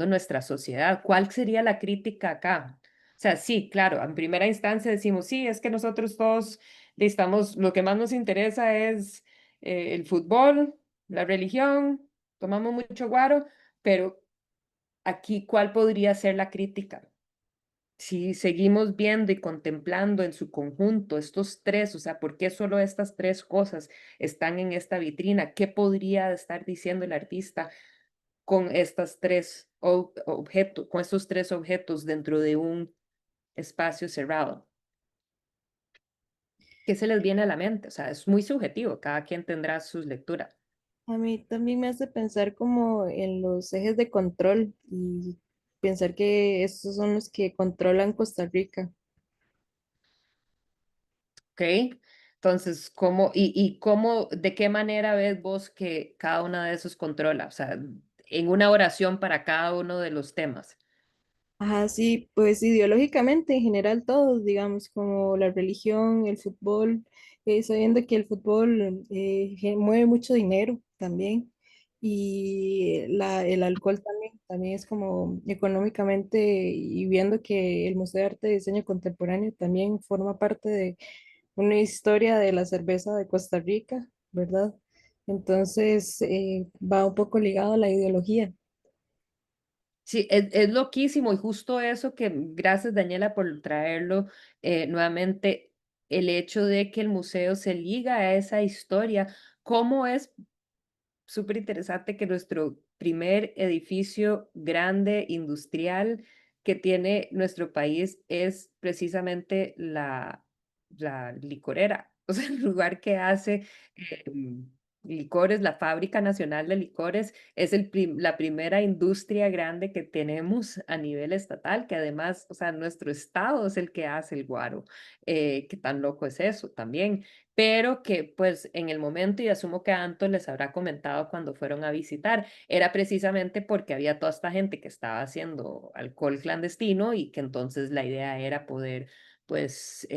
nuestra sociedad. ¿Cuál sería la crítica acá? O sea, sí, claro, en primera instancia decimos, sí, es que nosotros todos estamos, lo que más nos interesa es el fútbol, la religión, tomamos mucho guaro, pero aquí, ¿cuál podría ser la crítica? Si seguimos viendo y contemplando en su conjunto estos tres, o sea, ¿por qué solo estas tres cosas están en esta vitrina? ¿Qué podría estar diciendo el artista con estas tres objetos, con estos tres objetos dentro de un espacio cerrado? ¿Qué se les viene a la mente? O sea, es muy subjetivo, cada quien tendrá sus lecturas. A mí también me hace pensar como en los ejes de control y pensar que estos son los que controlan Costa Rica. ¿ok? Entonces, de qué manera ves vos que cada uno de esos controla? O sea, en una oración para cada uno de los temas. Ajá, sí, pues ideológicamente en general todos, digamos, como la religión, el fútbol, sabiendo que el fútbol mueve mucho dinero también y el alcohol también es como económicamente y viendo que el Museo de Arte y Diseño Contemporáneo también forma parte de una historia de la cerveza de Costa Rica, ¿verdad? Entonces va un poco ligado a la ideología. Sí, es loquísimo y justo eso que gracias Daniela por traerlo nuevamente, el hecho de que el museo se liga a esa historia, cómo es súper interesante que nuestro primer edificio grande industrial que tiene nuestro país es precisamente la licorera, o sea, el lugar que hace licores, la Fábrica Nacional de Licores, es la primera industria grande que tenemos a nivel estatal, que además, o sea, nuestro estado es el que hace el guaro. ¿Qué tan loco es eso también? Pero que pues en el momento, y asumo que Anto les habrá comentado cuando fueron a visitar, era precisamente porque había toda esta gente que estaba haciendo alcohol clandestino y que entonces la idea era poder pues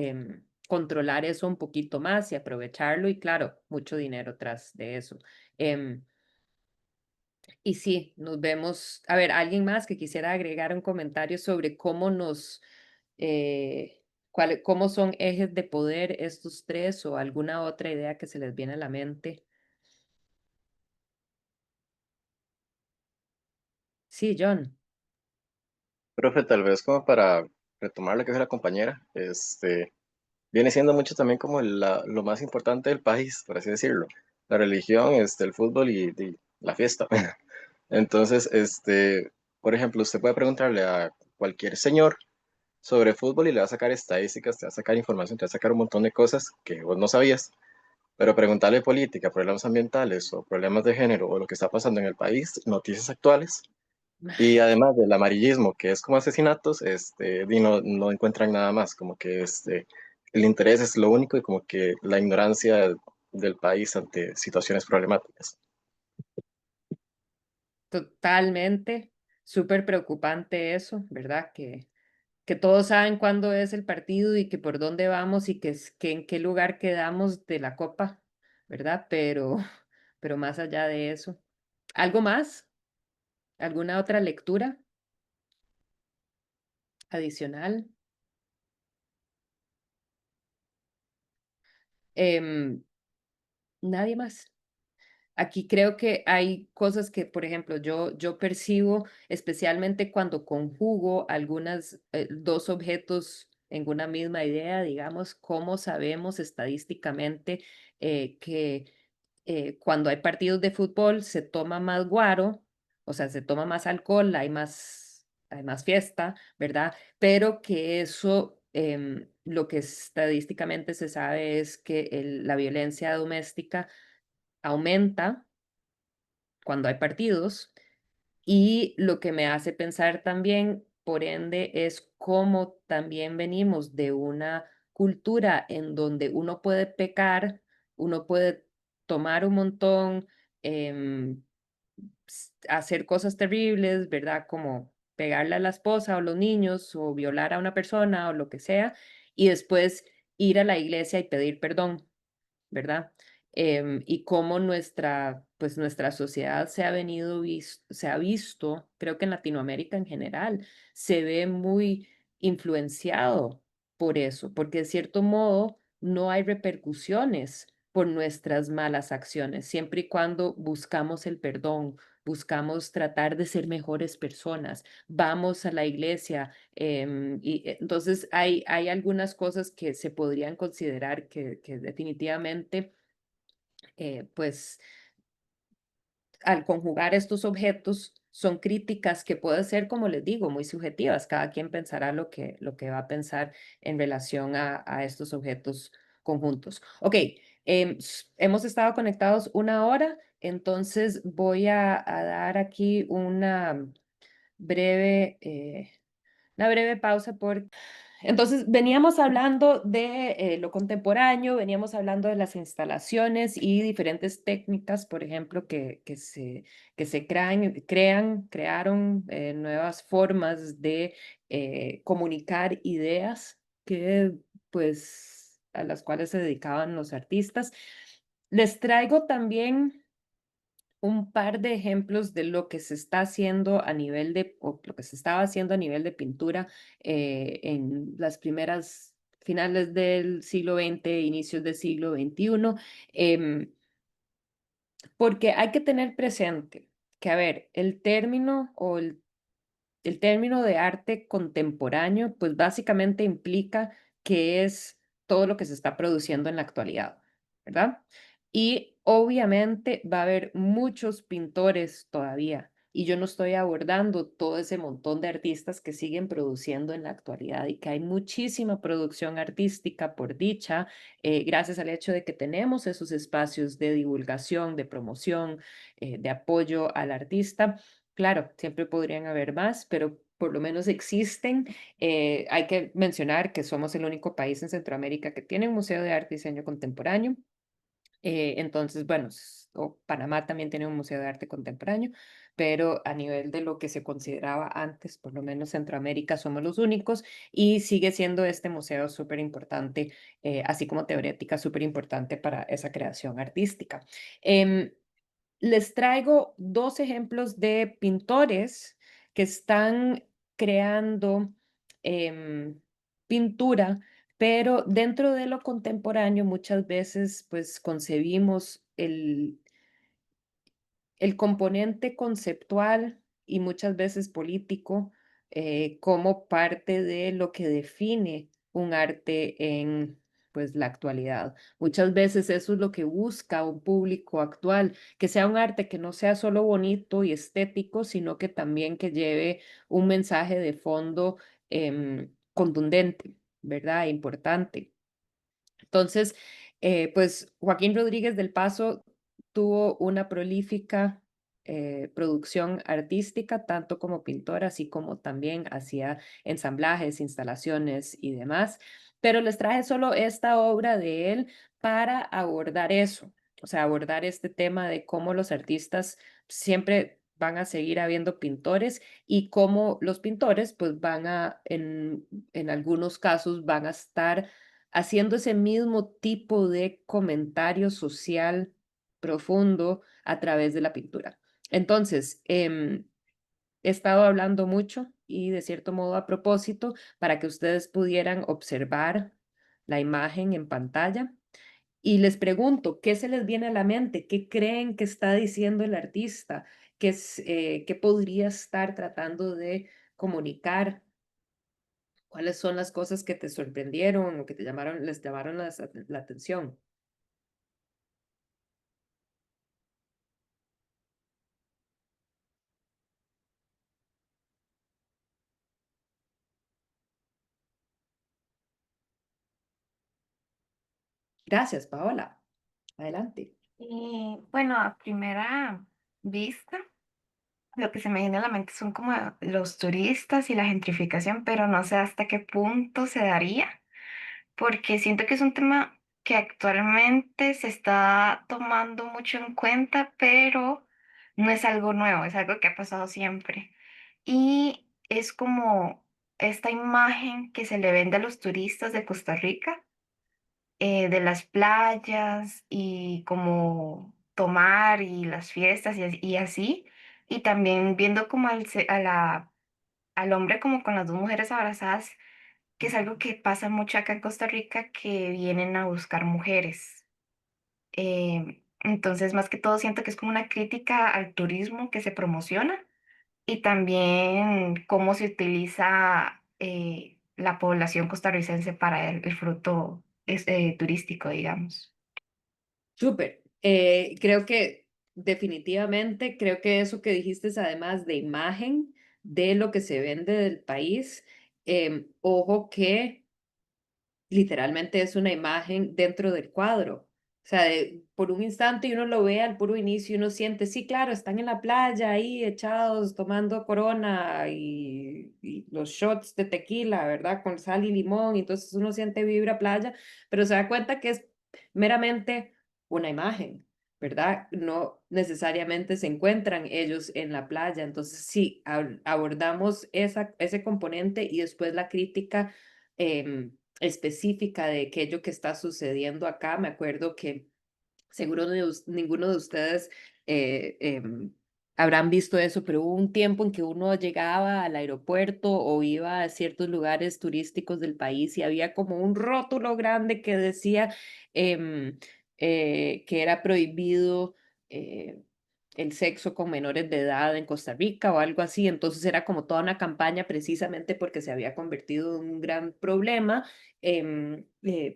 controlar eso un poquito más y aprovecharlo y claro, mucho dinero tras de eso. Em, y sí, nos vemos. A ver, ¿alguien más que quisiera agregar un comentario sobre cómo eh, cómo son ejes de poder estos tres o alguna otra idea que se les viene a la mente? Sí, John. Profe, tal vez como para retomar lo que dijo la compañera, viene siendo mucho también como lo más importante del país, por así decirlo. La religión, el fútbol y la fiesta. Entonces, por ejemplo, usted puede preguntarle a cualquier señor sobre fútbol y le va a sacar estadísticas, te va a sacar información, te va a sacar un montón de cosas que vos no sabías, pero preguntarle política, problemas ambientales o problemas de género o lo que está pasando en el país, noticias actuales, y además del amarillismo, que es como asesinatos, no encuentran nada más, como que el interés es lo único y como que la ignorancia del país ante situaciones problemáticas. Totalmente. Súper preocupante eso, ¿verdad? Que todos saben cuándo es el partido y que por dónde vamos y que en qué lugar quedamos de la copa, ¿verdad? Pero más allá de eso. ¿Algo más? ¿Alguna otra lectura adicional? Em, Nadie más. Aquí creo que hay cosas que, por ejemplo, yo percibo, especialmente cuando conjugo dos objetos en una misma idea, digamos, cómo sabemos estadísticamente que cuando hay partidos de fútbol se toma más guaro, o sea, se toma más alcohol, hay más fiesta, ¿verdad? Pero que eso, lo que estadísticamente se sabe es que la violencia doméstica aumenta cuando hay partidos y lo que me hace pensar también, por ende, es cómo también venimos de una cultura en donde uno puede pecar, uno puede tomar un montón, hacer cosas terribles, ¿verdad? Como pegarle a la esposa o los niños o violar a una persona o lo que sea, y después ir a la iglesia y pedir perdón, ¿verdad? Y cómo pues nuestra sociedad se ha visto, creo que en Latinoamérica en general, se ve muy influenciado por eso, porque de cierto modo no hay repercusiones por nuestras malas acciones, siempre y cuando buscamos el perdón, buscamos tratar de ser mejores personas, vamos a la iglesia, entonces hay algunas cosas que se podrían considerar que definitivamente, pues al conjugar estos objetos, son críticas que pueden ser, como les digo, muy subjetivas. Cada quien pensará lo que va a pensar en relación a estos objetos conjuntos. Ok, hemos estado conectados una hora, entonces voy a dar aquí breve, una breve pausa por Entonces, veníamos hablando de lo contemporáneo, veníamos hablando de las instalaciones y diferentes técnicas, por ejemplo, que se crearon nuevas formas de comunicar ideas que, pues, a las cuales se dedicaban los artistas. Les traigo también un par de ejemplos de lo que se está haciendo a nivel de, o lo que se estaba haciendo a nivel de pintura en las primeras finales del siglo XX, inicios del siglo XXI, porque hay que tener presente que, a ver, el término o el término de arte contemporáneo, pues básicamente implica que es todo lo que se está produciendo en la actualidad, ¿verdad? Y obviamente va a haber muchos pintores todavía, y yo no estoy abordando todo ese montón de artistas que siguen produciendo en la actualidad y que hay muchísima producción artística por dicha, gracias al hecho de que tenemos esos espacios de divulgación, de promoción, de apoyo al artista. Claro, siempre podrían haber más, pero por lo menos existen. Hay que mencionar que somos el único país en Centroamérica que tiene un museo de arte y diseño contemporáneo. Entonces, bueno, Panamá también tiene un museo de arte contemporáneo, pero a nivel de lo que se consideraba antes, por lo menos Centroamérica, somos los únicos y sigue siendo este museo súper importante, así como Teorética, súper importante para esa creación artística. Em, Les traigo dos ejemplos de pintores que están creando pintura, pero dentro de lo contemporáneo muchas veces pues concebimos el componente conceptual y muchas veces político como parte de lo que define un arte en pues la actualidad. Muchas veces eso es lo que busca un público actual, que sea un arte que no sea solo bonito y estético, sino que también que lleve un mensaje de fondo contundente, ¿verdad? Importante. Entonces, pues Joaquín Rodríguez del Paso tuvo una prolífica producción artística, tanto como pintor, así como también hacía ensamblajes, instalaciones y demás. Pero les traje solo esta obra de él para abordar eso, o sea, abordar este tema de cómo los artistas siempre van a seguir habiendo pintores y cómo los pintores, pues en algunos casos van a estar haciendo ese mismo tipo de comentario social profundo a través de la pintura. Entonces, he estado hablando mucho y de cierto modo a propósito para que ustedes pudieran observar la imagen en pantalla. Y les pregunto, ¿qué se les viene a la mente? ¿Qué creen que está diciendo el artista? ¿Qué podría estar tratando de comunicar? ¿Cuáles son las cosas que te sorprendieron o que les llamaron la atención? Gracias, Paola. Adelante. Bueno, a primera vista, lo que se me viene a la mente son como los turistas y la gentrificación, pero no sé hasta qué punto se daría, porque siento que es un tema que actualmente se está tomando mucho en cuenta, pero no es algo nuevo, es algo que ha pasado siempre. Y es como esta imagen que se le vende a los turistas de Costa Rica, de las playas y como tomar y las fiestas y así. Y también viendo como al hombre como con las dos mujeres abrazadas, que es algo que pasa mucho acá en Costa Rica, que vienen a buscar mujeres. Entonces, más que todo, siento que es como una crítica al turismo que se promociona y también cómo se utiliza la población costarricense para el fruto turístico, digamos. Súper. Creo que definitivamente, creo que eso que dijiste es además de imagen de lo que se vende del país. Ojo que literalmente es una imagen dentro del cuadro. O sea, por un instante y uno lo ve al puro inicio y uno siente, sí, claro, están en la playa ahí echados tomando Corona y los shots de tequila, ¿verdad? Con sal y limón, y entonces uno siente vibra playa, pero se da cuenta que es meramente una imagen, ¿verdad? No necesariamente se encuentran ellos en la playa. Entonces, sí, abordamos ese componente y después la crítica. Específica de aquello que está sucediendo acá. Me acuerdo que seguro ninguno de ustedes habrán visto eso, pero hubo un tiempo en que uno llegaba al aeropuerto o iba a ciertos lugares turísticos del país y había como un rótulo grande que decía em, que era prohibido eh, el sexo con menores de edad en Costa Rica o algo así. Entonces era como toda una campaña precisamente porque se había convertido en un gran problema,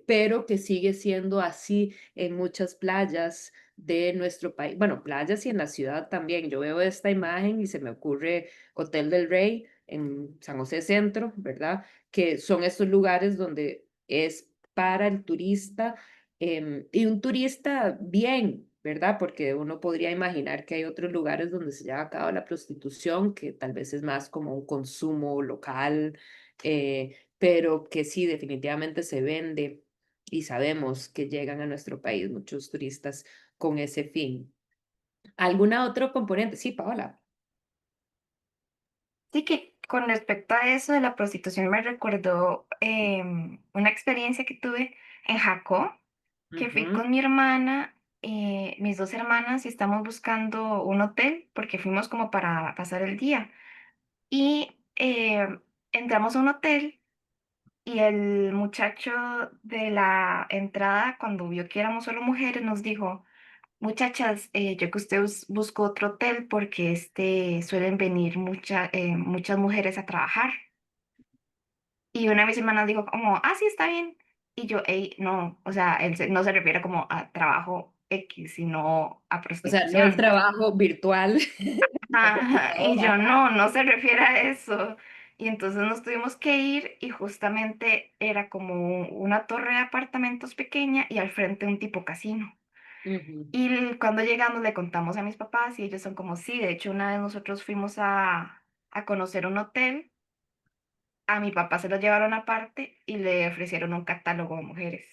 pero que sigue siendo así en muchas playas de nuestro país, bueno, playas y en la ciudad también. Yo veo esta imagen y se me ocurre Hotel del Rey en San José Centro, ¿verdad? Que son estos lugares donde es para el turista y un turista bien, ¿verdad? Porque uno podría imaginar que hay otros lugares donde se lleva a cabo la prostitución, que tal vez es más como un consumo local, pero que sí, definitivamente se vende y sabemos que llegan a nuestro país muchos turistas con ese fin. ¿Alguna otro componente? Sí, Paola. Sí que con respecto a eso de la prostitución me recordó una experiencia que tuve en Jacó, que fui Ujú. con mi hermana, mis dos hermanas, y estamos buscando un hotel porque fuimos como para pasar el día. Y entramos a un hotel y el muchacho de la entrada, cuando vio que éramos solo mujeres, nos dijo, muchachas, yo que usted buscó otro hotel porque suelen venir muchas mujeres a trabajar. Y una de mis hermanas dijo como, ah, sí, está bien. Y yo, "Ey, no, o sea, no se refiere como a trabajo X, sino a O sea, no el prostitución. trabajo virtual, la Ajá, y yo, computadora. no, no se refiere a eso. Y entonces nos tuvimos que ir y justamente era como una torre de apartamentos pequeña y al frente un tipo casino. Ujú. Y cuando llegamos le contamos a mis papás y ellos son como, sí, de hecho una vez nosotros fuimos a conocer un hotel, a mi papá se lo llevaron aparte y le ofrecieron un catálogo de mujeres.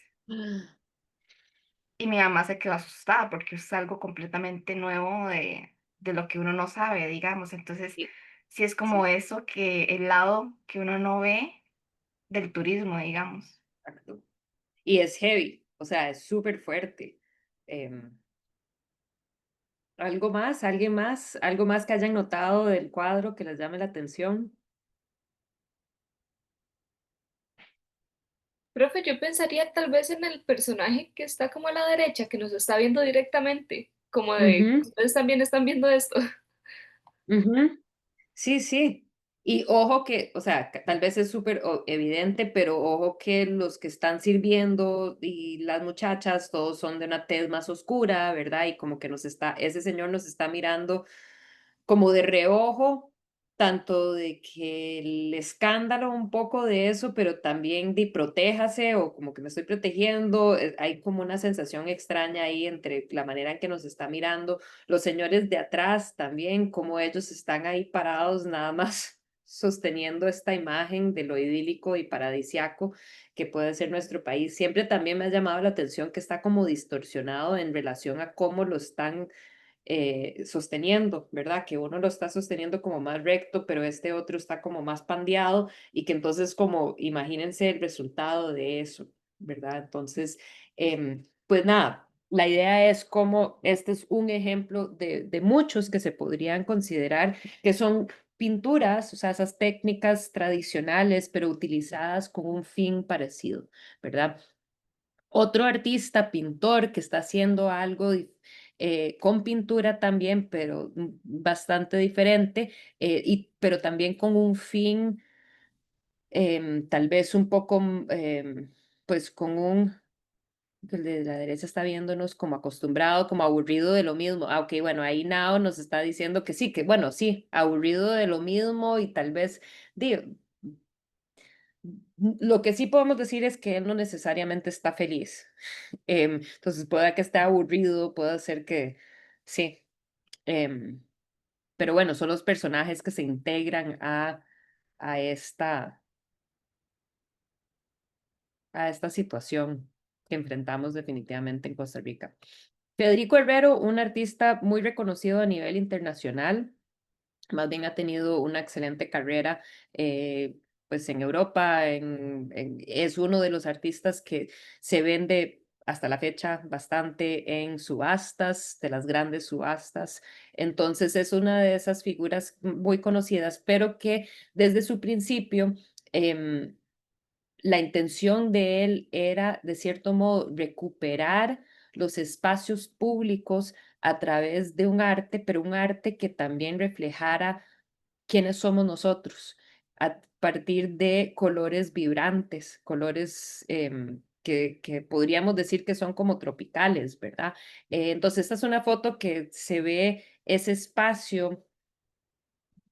Y mi mamá se quedó asustada porque es algo completamente nuevo de lo que uno no sabe, digamos. Entonces, Sí, sí es como sí, eso que el lado que uno no ve del turismo, digamos. exacto. Y es heavy, o sea, es súper fuerte. ¿Algo más? ¿Alguien más? ¿Algo más que hayan notado del cuadro que les llame la atención? Profe, yo pensaría tal vez en el personaje que está como a la derecha, que nos está viendo directamente, como de, Ujú, ustedes también están viendo esto. ujú. Sí, sí. Y ojo que, o sea, tal vez es súper evidente, pero ojo que los que están sirviendo y las muchachas, todos son de una tez más oscura, ¿verdad? Y como que ese señor nos está mirando como de reojo, tanto de que el escándalo un poco de eso, pero también de protéjase o como que me estoy protegiendo. Hay como una sensación extraña ahí entre la manera en que nos está mirando. Los señores de atrás también, como ellos están ahí parados nada más sosteniendo esta imagen de lo idílico y paradisiaco que puede ser nuestro país. Siempre también me ha llamado la atención que está como distorsionado en relación a cómo lo están sosteniendo, ¿verdad? Que uno lo está sosteniendo como más recto, pero este otro está como más pandeado y que entonces como imagínense el resultado de eso, ¿verdad? Entonces, pues nada, la idea es como este es un ejemplo de muchos que se podrían considerar que son pinturas, o sea, esas técnicas tradicionales, pero utilizadas con un fin parecido, ¿verdad? Otro artista, pintor, que está haciendo algo con pintura también, pero bastante diferente, pero también con un fin tal vez un poco, pues con un, el de la derecha está viéndonos como acostumbrado, como aburrido de lo mismo. Ah, ok, bueno, ahí Nao nos está diciendo que sí, que bueno, sí, aburrido de lo mismo y tal vez, digo, Lo que sí podemos decir es que él no necesariamente está feliz. Entonces puede que esté aburrido, puede ser que sí. em, pero bueno, son los personajes que se integran a esta, a esta situación que enfrentamos definitivamente en Costa Rica. Federico Herrero, un artista muy reconocido a nivel internacional, más bien ha tenido una excelente carrera pues en Europa, es uno de los artistas que se vende hasta la fecha bastante en subastas, de las grandes subastas. Entonces es una de esas figuras muy conocidas, pero que desde su principio la intención de él era, de cierto modo, recuperar los espacios públicos a través de un arte, pero un arte que también reflejara quiénes somos nosotros, a partir de colores vibrantes, colores que podríamos decir que son como tropicales, ¿verdad? Entonces, esta es una foto que se ve ese espacio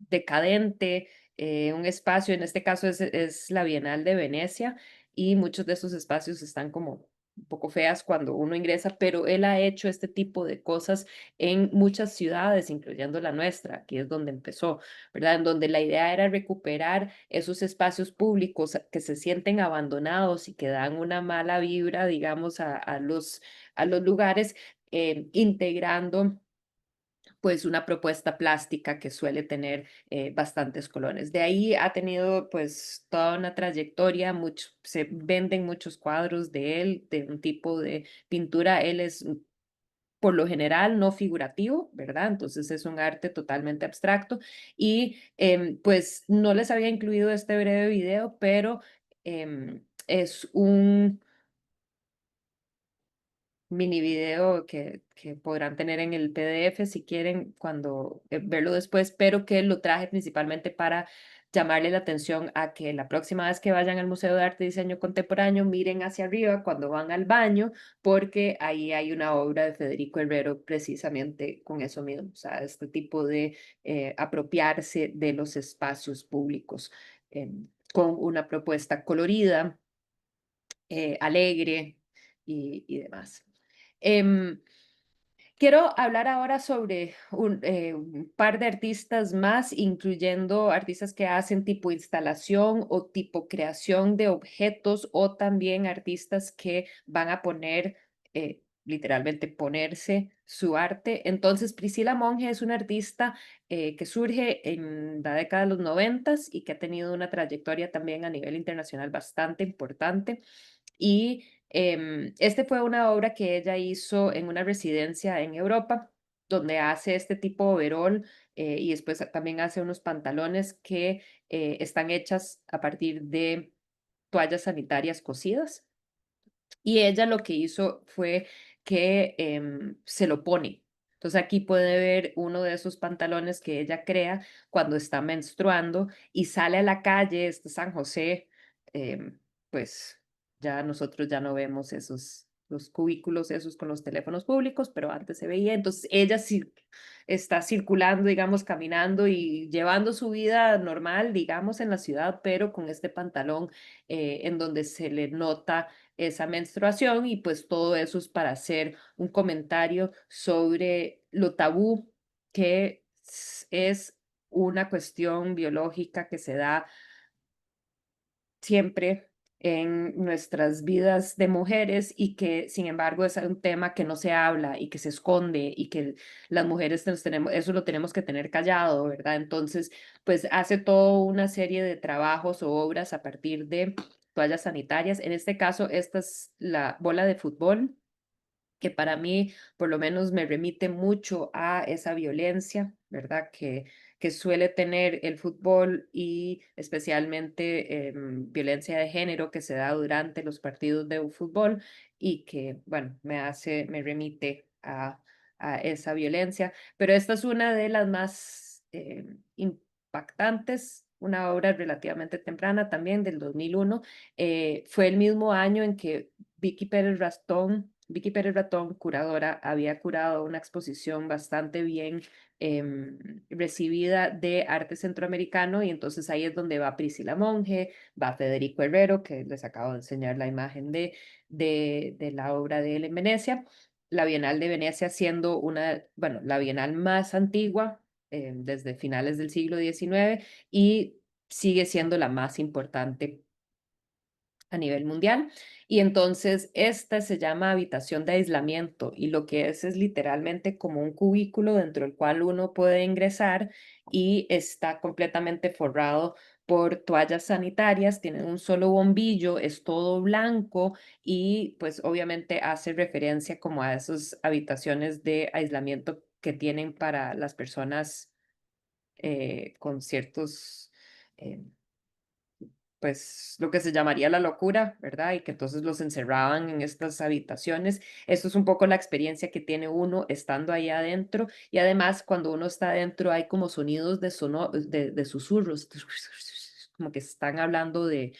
decadente, un espacio, en este caso es la Bienal de Venecia, y muchos de esos espacios están como un poco feas cuando uno ingresa, pero él ha hecho este tipo de cosas en muchas ciudades, incluyendo la nuestra, que es donde empezó, ¿verdad? En donde la idea era recuperar esos espacios públicos que se sienten abandonados y que dan una mala vibra, digamos, a los lugares, integrando pues una propuesta plástica que suele tener bastantes colores. De ahí ha tenido pues toda una trayectoria, se venden muchos cuadros de él, de un tipo de pintura. Él es por lo general no figurativo, ¿verdad? Entonces es un arte totalmente abstracto y pues no les había incluido este breve video, pero es un mini video que podrán tener en el PDF si quieren cuando verlo después, pero que lo traje principalmente para llamarle la atención a que la próxima vez que vayan al Museo de Arte y Diseño Contemporáneo miren hacia arriba cuando van al baño, porque ahí hay una obra de Federico Herrero precisamente con eso mismo, o sea, este tipo de apropiarse de los espacios públicos con una propuesta colorida, alegre y demás. Em, Quiero hablar ahora sobre un par de artistas más, incluyendo artistas que hacen tipo instalación o tipo creación de objetos o también artistas que van a poner, literalmente ponerse su arte. Entonces, Priscila Monge es una artista que surge en la década de los noventas y que ha tenido una trayectoria también a nivel internacional bastante importante. Y este fue una obra que ella hizo en una residencia en Europa, donde hace este tipo de overol y después también hace unos pantalones que están hechas a partir de toallas sanitarias cosidas. Y ella lo que hizo fue que se lo pone. Entonces aquí puede ver uno de esos pantalones que ella crea cuando está menstruando y sale a la calle, este San José, pues ya nosotros ya no vemos esos, los cubículos esos con los teléfonos públicos, pero antes se veía. Entonces ella sí está circulando, digamos, caminando y llevando su vida normal, digamos, en la ciudad, pero con este pantalón en donde se le nota esa menstruación y pues todo eso es para hacer un comentario sobre lo tabú que es una cuestión biológica que se da siempre en nuestras vidas de mujeres y que sin embargo es un tema que no se habla y que se esconde y que las mujeres tenemos, eso lo tenemos que tener callado, ¿verdad? Entonces, pues hace toda una serie de trabajos o obras a partir de toallas sanitarias. En este caso, esta es la bola de fútbol que para mí por lo menos me remite mucho a esa violencia, ¿verdad? Que suele tener el fútbol y especialmente violencia de género que se da durante los partidos de fútbol y que, bueno, me remite a esa violencia. Pero esta es una de las más impactantes, una obra relativamente temprana también del 2001. Fue el mismo año en que Vicky Pérez Rastón Vicky Pérez Ratón, curadora, había curado una exposición bastante bien recibida de arte centroamericano, y entonces ahí es donde va Priscila Monge, va Federico Herrero, que les acabo de enseñar la imagen de la obra de él en Venecia. La Bienal de Venecia siendo bueno, la bienal más antigua desde finales del siglo XIX, y sigue siendo la más importante a nivel mundial. Y entonces esta se llama habitación de aislamiento, y lo que es literalmente como un cubículo dentro del cual uno puede ingresar, y está completamente forrado por toallas sanitarias, tiene un solo bombillo, es todo blanco, y pues obviamente hace referencia como a esas habitaciones de aislamiento que tienen para las personas con ciertos pues lo que se llamaría la locura, ¿verdad? Y que entonces los encerraban en estas habitaciones. Esto es un poco la experiencia que tiene uno estando ahí adentro, y además cuando uno está adentro hay como sonidos de susurros, como que están hablando de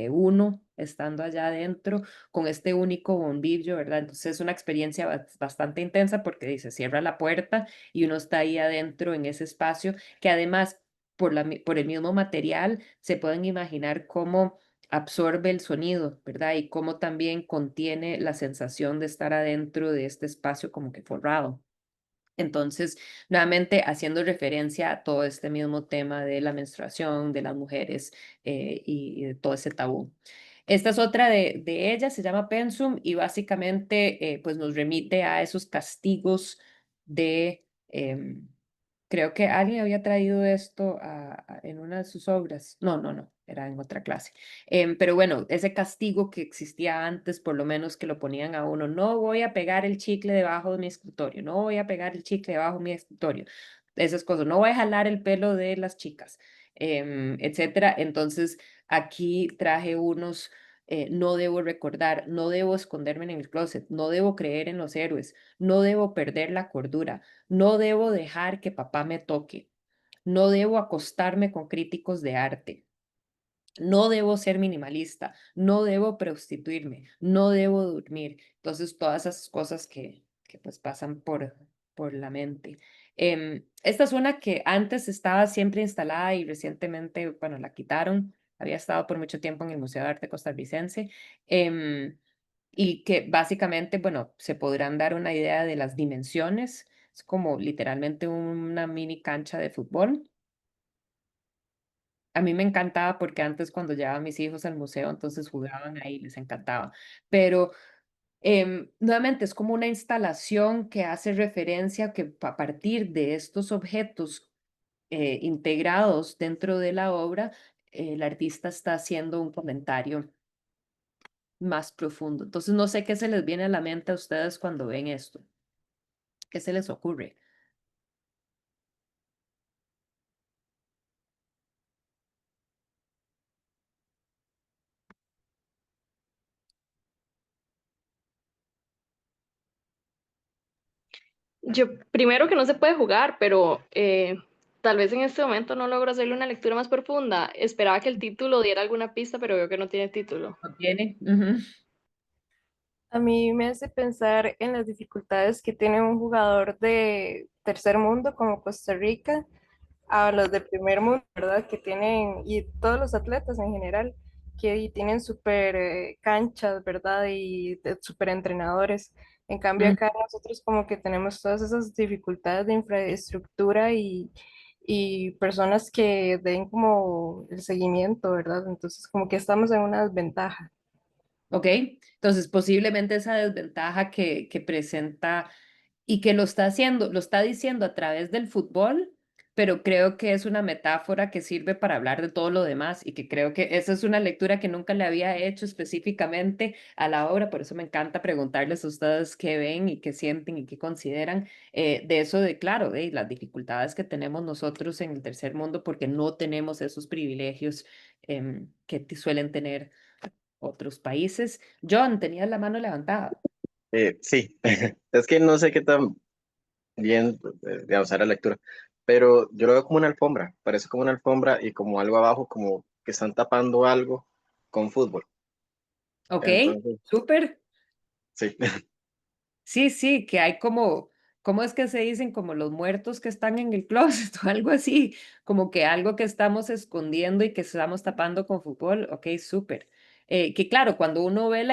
uno estando allá adentro con este único bombillo, ¿verdad? Entonces es una experiencia bastante intensa, porque dice, cierra la puerta y uno está ahí adentro en ese espacio, que además por el mismo material, se pueden imaginar cómo absorbe el sonido, ¿verdad? Y cómo también contiene la sensación de estar adentro de este espacio como que forrado. Entonces, nuevamente haciendo referencia a todo este mismo tema de la menstruación, de las mujeres y de todo ese tabú. Esta es otra de ellas, se llama Pensum, y básicamente pues nos remite a esos castigos de, creo que alguien había traído esto en una de sus obras. No, no, no, era en otra clase. Pero bueno, ese castigo que existía antes, por lo menos que lo ponían a uno, no voy a pegar el chicle debajo de mi escritorio, no voy a pegar el chicle debajo de mi escritorio, esas cosas, no voy a jalar el pelo de las chicas, etcétera. Entonces, aquí traje unos, no debo recordar, no debo esconderme en el closet, no debo creer en los héroes, no debo perder la cordura, no debo dejar que papá me toque, no debo acostarme con críticos de arte, no debo ser minimalista, no debo prostituirme, no debo dormir. Entonces, todas esas cosas que pues pasan por la mente. Esta es una que antes estaba siempre instalada y recientemente, bueno, la quitaron. Había estado por mucho tiempo en el Museo de Arte Costarricense. Y que básicamente, bueno, se podrán dar una idea de las dimensiones. Es como literalmente una mini cancha de fútbol. A mí me encantaba porque antes, cuando llevaba a mis hijos al museo, entonces jugaban ahí, les encantaba. Pero nuevamente es como una instalación que hace referencia que a partir de estos objetos integrados dentro de la obra, el artista está haciendo un comentario más profundo. Entonces no sé qué se les viene a la mente a ustedes cuando ven esto. ¿Qué se les ocurre? Yo, primero que no se puede jugar, pero tal vez en este momento no logro hacerle una lectura más profunda. Esperaba que el título diera alguna pista, pero veo que no tiene título. ¿No tiene? Ujú. A mí me hace pensar en las dificultades que tiene un jugador de tercer mundo como Costa Rica a los de primer mundo, ¿verdad? Que tienen, y todos los atletas en general, que y tienen súper canchas, ¿verdad? Y súper entrenadores. En cambio Mm, acá nosotros como que tenemos todas esas dificultades de infraestructura y personas que den como el seguimiento, ¿verdad? Entonces como que estamos en una desventaja. Ok, entonces posiblemente esa desventaja que presenta y que lo está haciendo, lo está diciendo a través del fútbol, pero creo que es una metáfora que sirve para hablar de todo lo demás, y que creo que esa es una lectura que nunca le había hecho específicamente a la obra. Por eso me encanta preguntarles a ustedes qué ven y qué sienten y qué consideran de eso, de claro, de las dificultades que tenemos nosotros en el tercer mundo, porque no tenemos esos privilegios que suelen tener otros países. John, tenías la mano levantada. Sí, es que no sé qué tan bien, digamos, era lectura, pero yo lo veo como una alfombra, parece como una alfombra y como algo abajo, como que están tapando algo con fútbol. Ok, Entonces, súper. sí. Sí, sí, que hay como, ¿cómo es que se dicen? Como los muertos que están en el closet o algo así, como que algo que estamos escondiendo y que estamos tapando con fútbol. Ok, súper. Que claro, cuando uno ve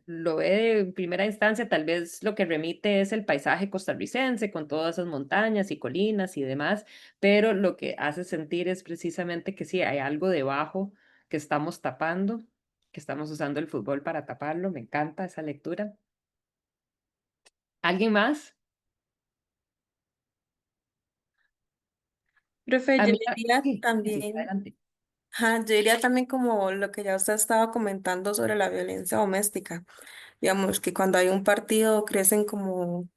lo ve en primera instancia, tal vez lo que remite es el paisaje costarricense con todas esas montañas y colinas y demás, pero lo que hace sentir es precisamente que sí, hay algo debajo que estamos tapando, que estamos usando el fútbol para taparlo. Me encanta esa lectura. ¿Alguien más? Profe, A yo mí, diría sí, sí, también, adelante. ajá, yo diría también como lo que ya usted estaba comentando sobre la violencia doméstica. Digamos que cuando hay un partido crecen como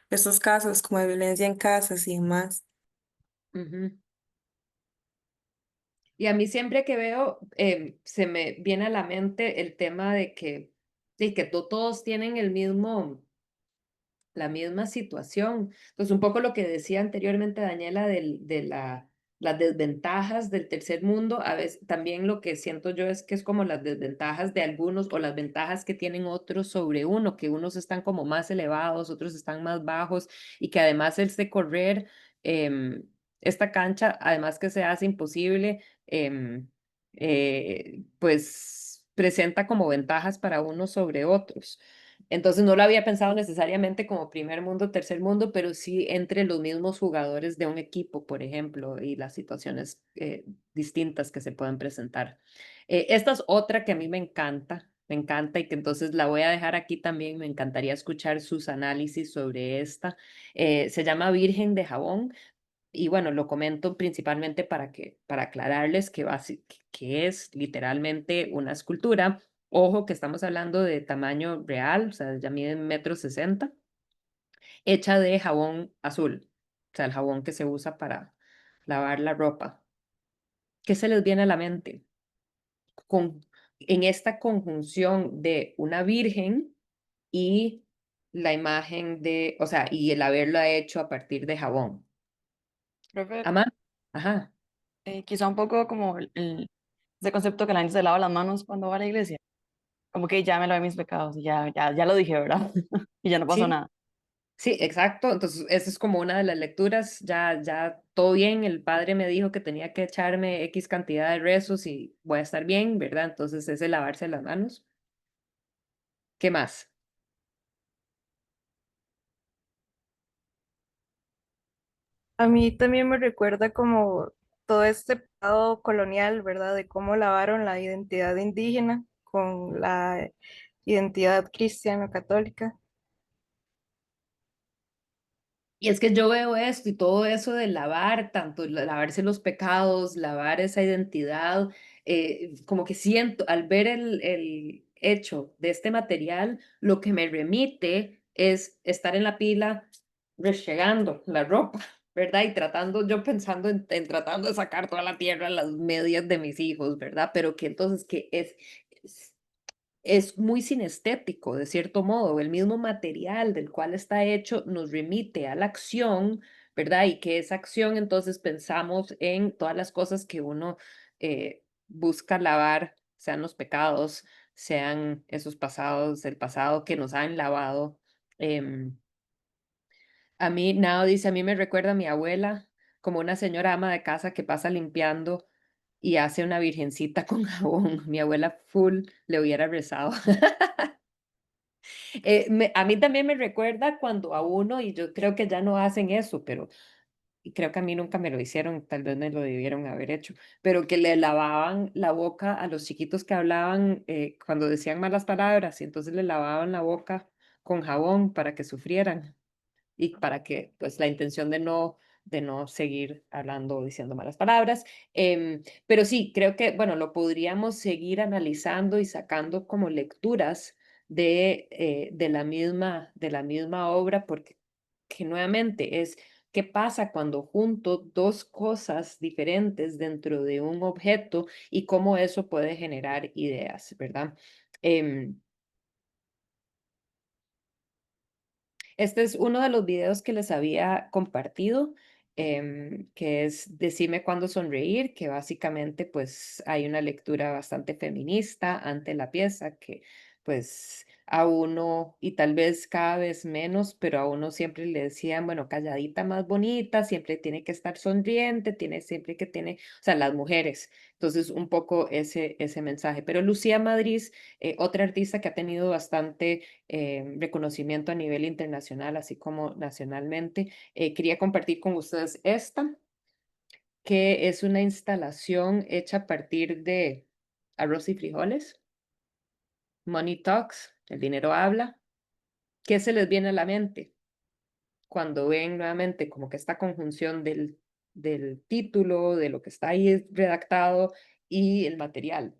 estos casos como de violencia en casas y demás. Ujú. Y a mí siempre que veo, se me viene a la mente el tema de que todos tienen la misma situación. Entonces, un poco lo que decía anteriormente Daniela las desventajas del tercer mundo, a veces también lo que siento yo es que es como las desventajas de algunos o las ventajas que tienen otros sobre uno, que unos están como más elevados, otros están más bajos y que además correr, em, esta cancha, además que se hace imposible, pues presenta como ventajas para unos sobre otros. Entonces no lo había pensado necesariamente como primer mundo, tercer mundo, pero sí entre los mismos jugadores de un equipo, por ejemplo, y las situaciones distintas que se pueden presentar. Esta es otra que a mí me encanta y que entonces la voy a dejar aquí también. Me encantaría escuchar sus análisis sobre esta. Se llama Virgen de Jabón y bueno, lo comento principalmente para aclararles que es literalmente una escultura. Ojo que estamos hablando de tamaño real, o sea, ya mide 1,60 m, hecha de jabón azul, o sea, el jabón que se usa para lavar la ropa. ¿Qué se les viene a la mente? Con, en esta conjunción de una virgen y la imagen de, o sea, y el haberla hecho a partir de jabón. Profe, Amá, ajá. quizá un poco como ese concepto que la gente se lava las manos cuando va a la iglesia. Como que ya me lavé mis pecados y ya lo dije, ¿verdad? Y ya no pasó Sí, nada. sí, exacto. Entonces, esa es como una de las lecturas. Ya todo bien. El padre me dijo que tenía que echarme X cantidad de rezos y voy a estar bien, ¿verdad? Entonces, es el lavarse las manos. ¿Qué más? A mí también me recuerda como todo este pasado colonial, ¿verdad? De cómo lavaron la identidad indígena con la identidad cristiano-católica. Y es que yo veo esto y todo eso de lavar, tanto lavarse los pecados, lavar esa identidad, como que siento, al ver el hecho de este material, lo que me remite es estar en la pila restregando la ropa, ¿verdad? Y tratando, yo pensando en tratando de sacar toda la tierra a las medias de mis hijos, ¿verdad? Pero que entonces que es muy sinestético, de cierto modo. El mismo material del cual está hecho nos remite a la acción, ¿verdad? Y que esa acción, entonces pensamos en todas las cosas que uno busca lavar, sean los pecados, sean esos pasados, el pasado que nos han lavado. Em, a mí, Nao dice, a mí me recuerda a mi abuela como una señora ama de casa que pasa limpiando y hace una virgencita con jabón. Mi abuela full le hubiera rezado. A mí también me recuerda cuando a uno, y yo creo que ya no hacen eso, pero y creo que a mí nunca me lo hicieron, tal vez me lo debieron haber hecho, pero que le lavaban la boca a los chiquitos que hablaban cuando decían malas palabras y entonces le lavaban la boca con jabón para que sufrieran y para que, pues, la intención de no seguir hablando o diciendo malas palabras. Pero sí, creo que, bueno, lo podríamos seguir analizando y sacando como lecturas de la misma obra, porque que nuevamente es qué pasa cuando junto dos cosas diferentes dentro de un objeto y cómo eso puede generar ideas, ¿verdad? Em, Este es uno de los videos que les había compartido, que es Decime cuándo sonreír, que básicamente pues hay una lectura bastante feminista ante la pieza, que pues a uno, y tal vez cada vez menos, pero a uno siempre le decían, bueno, calladita más bonita, siempre tiene que estar sonriente, tiene siempre que tiene, o sea, las mujeres. Entonces, un poco ese mensaje. Pero Lucía Madrid, otra artista que ha tenido bastante reconocimiento a nivel internacional, así como nacionalmente, quería compartir con ustedes esta, que es una instalación hecha a partir de arroz y frijoles. Money talks, el dinero habla. ¿Qué se les viene a la mente cuando ven nuevamente como que esta conjunción del título, de lo que está ahí redactado y el material?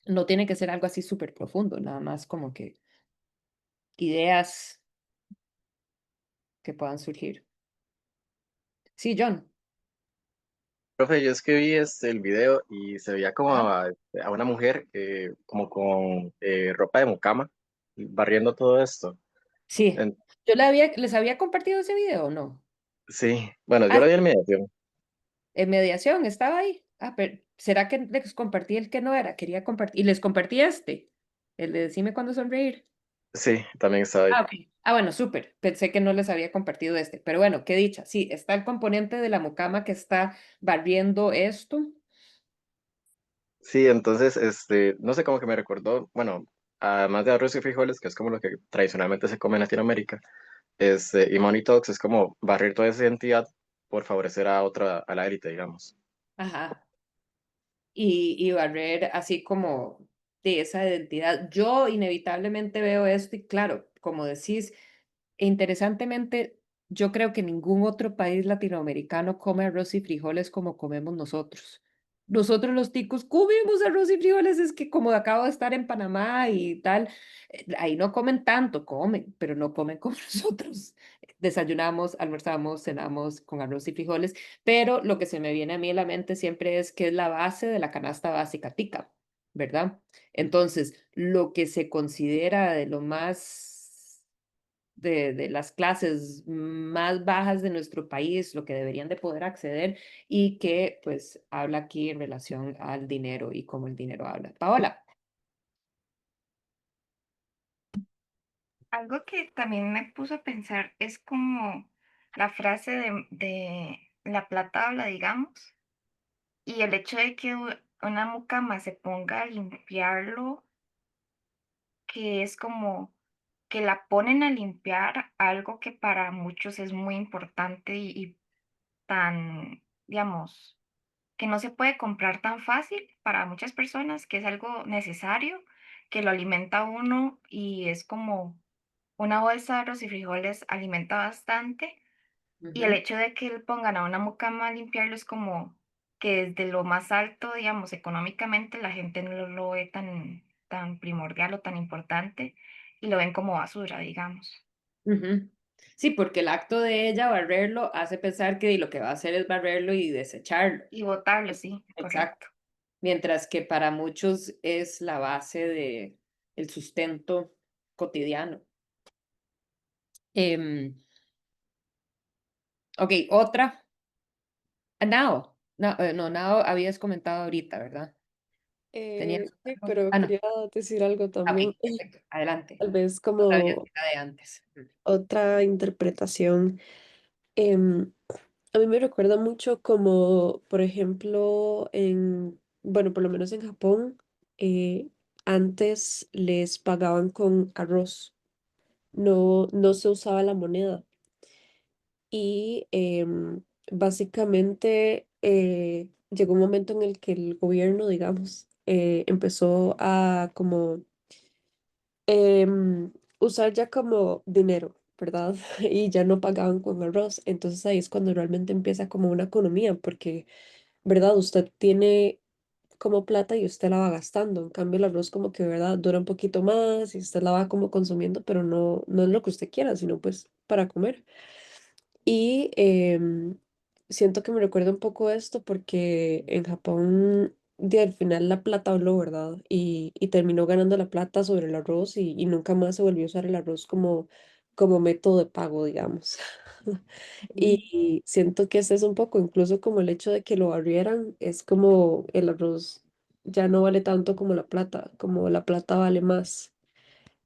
No tiene que ser algo así súper profundo, nada más como que ideas que puedan surgir. Sí, John. Profe, yo es que vi el video y se veía como Ajá. a una mujer como con ropa de mucama barriendo todo esto. Sí. En- ¿Les había compartido ese video o no? sí, bueno, yo Ah, lo vi en mediación. en mediación, estaba ahí. Ah, pero ¿será que les compartí el que no era? Quería compartir. Y les compartí este, el de decime cuándo sonreír. Sí, también estaba ahí. Ah, ok. Ah, bueno, súper. Pensé que no les había compartido este. Pero bueno, qué dicha. Sí, está el componente de la mucama que está barriendo esto. Sí, entonces, no sé, cómo que me recordó, bueno, además de arroz y frijoles, que es como lo que tradicionalmente se come en Latinoamérica, y Money Talks es como barrer toda esa identidad por favorecer a otra, a la élite, digamos. Ajá. Y barrer así como de esa identidad. Yo inevitablemente veo esto y claro, como decís, interesantemente, yo creo que ningún otro país latinoamericano come arroz y frijoles como comemos nosotros. Nosotros los ticos comemos arroz y frijoles, es que como acabo de estar en Panamá y tal, ahí no comen tanto, comen, pero no comen como nosotros. Desayunamos, almorzamos, cenamos con arroz y frijoles, pero lo que se me viene a mí a la mente siempre es que es la base de la canasta básica tica, ¿verdad? Entonces, lo que se considera de lo más de las clases más bajas de nuestro país, lo que deberían de poder acceder y que pues habla aquí en relación al dinero y cómo el dinero habla. Paola. Algo que también me puso a pensar es como la frase de la plata habla, digamos, y el hecho de que una mucama se ponga a limpiarlo, que es como que la ponen a limpiar algo que para muchos es muy importante y tan, digamos, que no se puede comprar tan fácil para muchas personas, que es algo necesario, que lo alimenta a uno y es como una bolsa de arroz y frijoles alimenta bastante. Y el Ujú, hecho de que le pongan a una mucama a limpiarlo es como que desde lo más alto, digamos, económicamente, la gente no lo ve tan primordial o tan importante y lo ven como basura, digamos. ujú. Sí, porque el acto de ella barrerlo hace pensar que lo que va a hacer es barrerlo y desecharlo. Y votarlo, sí, Exacto. correcto. Mientras que para muchos es la base de el sustento cotidiano. Em, ok, otra. Now. No, no, Now habías comentado ahorita, ¿verdad? ¿Tenías Sí, algo? pero Ah, no. quería decir algo Ah, también, ok, perfecto. Adelante. tal vez No sabía como si era de antes. otra interpretación. em, a mí me recuerda mucho como, por ejemplo, bueno, por lo menos en Japón, eh, antes les pagaban con arroz, no se usaba la moneda. Y básicamente llegó un momento en el que el gobierno, digamos, empezó a como usar ya como dinero, ¿verdad? Y ya no pagaban con arroz. Entonces ahí es cuando realmente empieza como una economía, porque, ¿verdad? Usted tiene como plata y usted la va gastando. En cambio, el arroz como que, ¿verdad? Dura un poquito más y usted la va como consumiendo, pero no es lo que usted quiera, sino pues para comer. Y siento que me recuerda un poco esto porque en Japón al final la plata habló, ¿verdad? Y terminó ganando la plata sobre el arroz y nunca más se volvió a usar el arroz como como método de pago, digamos. Y siento que ese es un poco, incluso como el hecho de que lo abrieran, es como el arroz ya no vale tanto como la plata, como la plata vale más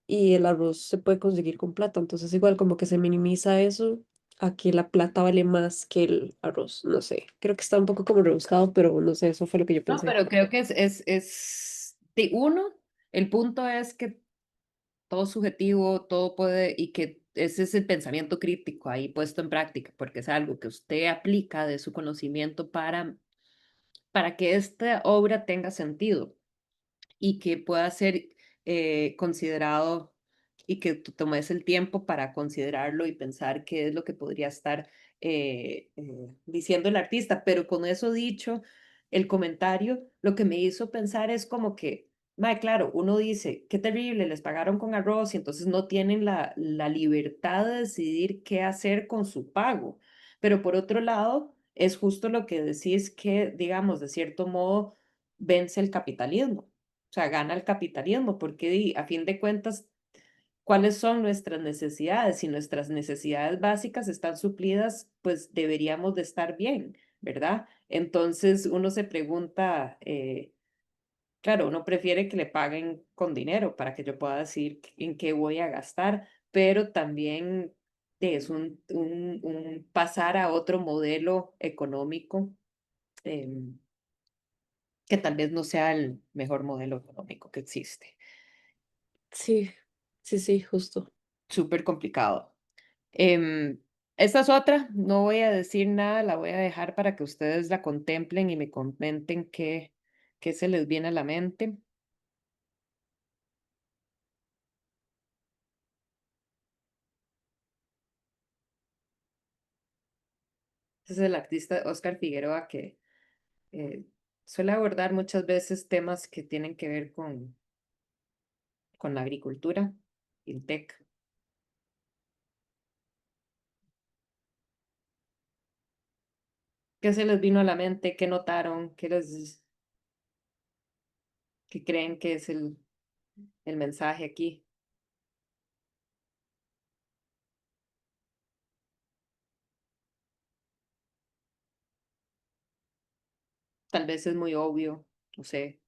y el arroz se puede conseguir con plata, entonces igual como que se minimiza eso a que la plata vale más que el arroz, no sé, creo que está un poco como rebuscado, pero no sé, eso fue lo que yo No, pensé. pero creo que de uno, el punto es que todo es subjetivo, todo puede, y que ese es el pensamiento crítico ahí puesto en práctica, porque es algo que usted aplica de su conocimiento para que esta obra tenga sentido y que pueda ser considerado y que tú tomes el tiempo para considerarlo y pensar qué es lo que podría estar diciendo el artista. Pero con eso dicho, el comentario lo que me hizo pensar es como que, mae, claro, uno dice, qué terrible, les pagaron con arroz y entonces no tienen la libertad de decidir qué hacer con su pago. Pero por otro lado, es justo lo que decís que, digamos, de cierto modo, vence el capitalismo. O sea, gana el capitalismo, porque a fin de cuentas, ¿cuáles son nuestras necesidades? Si nuestras necesidades básicas están suplidas, pues deberíamos de estar bien, ¿verdad? Entonces uno se pregunta, claro, uno prefiere que le paguen con dinero para que yo pueda decir en qué voy a gastar, pero también es un pasar a otro modelo económico em, que tal vez no sea el mejor modelo económico que existe. Sí, sí, sí, justo. Súper complicado. Em, Esta es otra, no voy a decir nada, la voy a dejar para que ustedes la contemplen y me comenten qué se les viene a la mente. Este es el artista Oscar Figueroa que eh, suele abordar muchas veces temas que tienen que ver con la agricultura y el tech. ¿Qué se les vino a la mente? ¿Qué notaron? ¿Qué creen que es el mensaje aquí? Tal vez es muy obvio, no sé.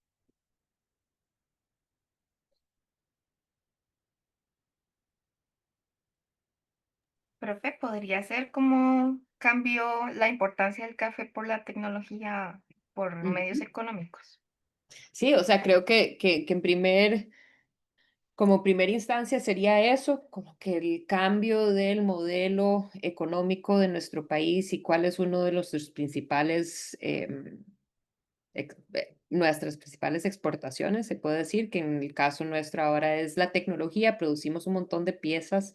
Profe, podría ser como cambió la importancia del café por la tecnología, por medios Ujú. económicos. Sí, o sea, creo que como primera instancia sería eso, como que el cambio del modelo económico de nuestro país y cuál es uno de los sus principales, nuestras principales exportaciones. Se puede decir que en el caso nuestro ahora es la tecnología, producimos un montón de piezas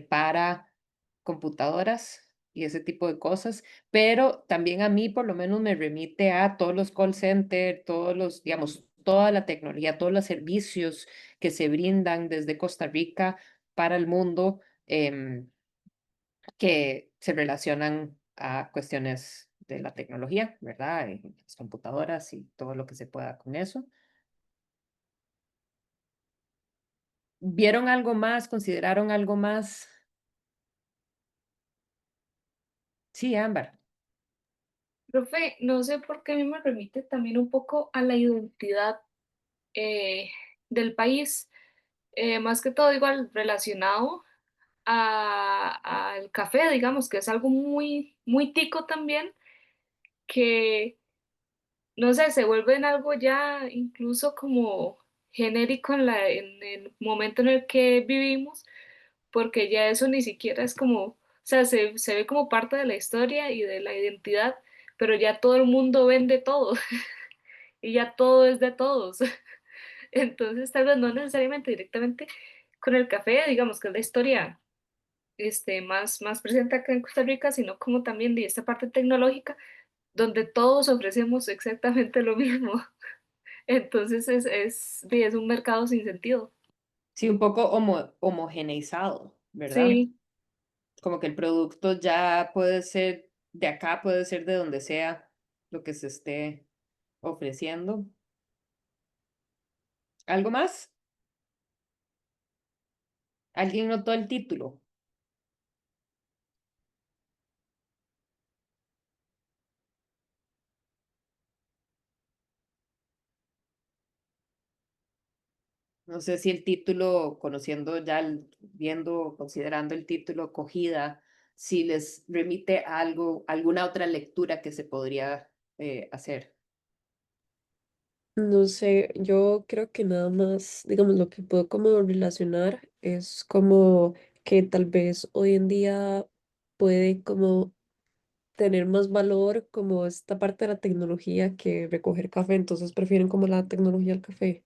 para computadoras y ese tipo de cosas, pero también a mí por lo menos me remite a todos los call centers, todos los, digamos, toda la tecnología, todos los servicios que se brindan desde Costa Rica para el mundo, que se relacionan a cuestiones de la tecnología, ¿verdad? Las computadoras y todo lo que se pueda con eso. ¿Vieron algo más? ¿Consideraron algo más? Sí, Ámbar. Profe, no sé por qué a mí me remite también un poco a la identidad del país, más que todo igual relacionado al café, digamos, que es algo muy, muy tico también, que, no sé, se vuelve en algo ya incluso como genérico en el momento en el que vivimos, porque ya eso ni siquiera es como, o sea, se ve como parte de la historia y de la identidad, pero ya todo el mundo vende todo y ya todo es de todos. Entonces, tal vez no necesariamente directamente con el café, digamos que es la historia más presente acá en Costa Rica, sino como también de esta parte tecnológica, donde todos ofrecemos exactamente lo mismo. Entonces, es un mercado sin sentido. Sí, un poco homogeneizado, ¿verdad? Sí, Como que el producto ya puede ser de acá, puede ser de donde sea lo que se esté ofreciendo. ¿Algo más? ¿Alguien notó el título? No sé si el título, conociendo ya, viendo, considerando el título Cogida, si les remite a algo, alguna otra lectura que se podría hacer. No sé, yo creo que nada más, digamos, lo que puedo como relacionar es como que tal vez hoy en día puede como tener más valor como esta parte de la tecnología que recoger café, entonces prefieren como la tecnología al café,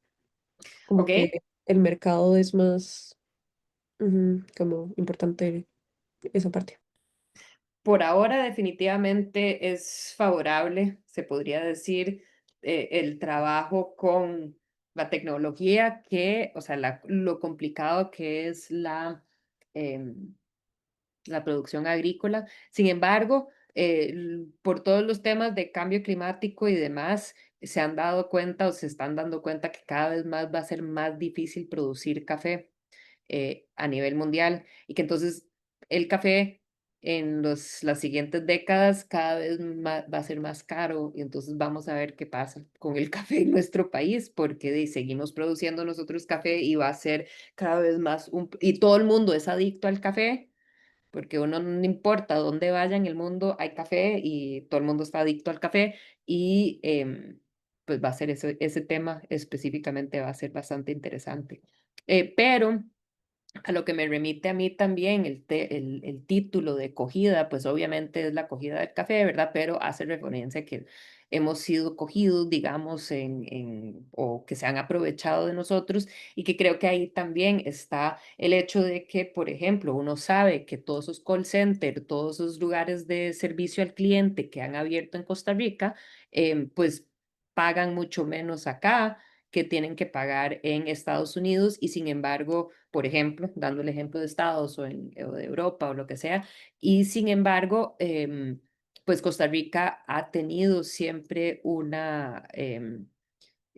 como ¿Ok? que el mercado es más como importante esa parte. Por ahora definitivamente es favorable, se podría decir, el trabajo con la tecnología que, o sea, lo complicado que es em, la producción agrícola. Sin embargo, por todos los temas de cambio climático y demás, se han dado cuenta o se están dando cuenta que cada vez más va a ser más difícil producir café a nivel mundial y que entonces el café en las siguientes décadas cada vez va a ser más caro y entonces vamos a ver qué pasa con el café en nuestro país porque seguimos produciendo nosotros café y va a ser cada vez más y todo el mundo es adicto al café porque uno no importa dónde vaya en el mundo hay café y todo el mundo está adicto al café y pues va a ser ese tema específicamente va a ser bastante interesante. Pero a lo que me remite a mí también el título de cogida, pues obviamente es la cogida del café, ¿verdad? Pero hace referencia a que hemos sido cogidos, digamos, o que se han aprovechado de nosotros y que creo que ahí también está el hecho de que, por ejemplo, uno sabe que todos esos call centers, todos esos lugares de servicio al cliente que han abierto en Costa Rica, pues pagan mucho menos acá que tienen que pagar en Estados Unidos y sin embargo, por ejemplo, dando el ejemplo de Estados o de Europa o lo que sea, y sin embargo, pues Costa Rica ha tenido siempre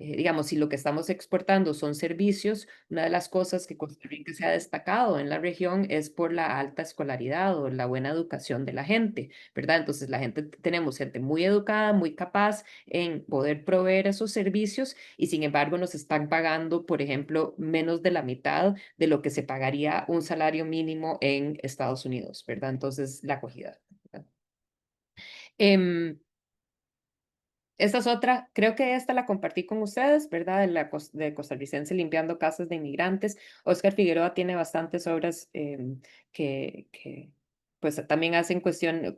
digamos, si lo que estamos exportando son servicios, una de las cosas que Costa Rica se ha destacado en la región es por la alta escolaridad o la buena educación de la gente, ¿verdad? Entonces, tenemos gente muy educada, muy capaz en poder proveer esos servicios y sin embargo nos están pagando, por ejemplo, menos de la mitad de lo que se pagaría un salario mínimo en Estados Unidos, ¿verdad? Entonces, la acogida. ¿Verdad? Em, Esta es otra, creo que esta la compartí con ustedes, ¿verdad? De costarricense limpiando casas de inmigrantes. Oscar Figueroa tiene bastantes obras pues también hacen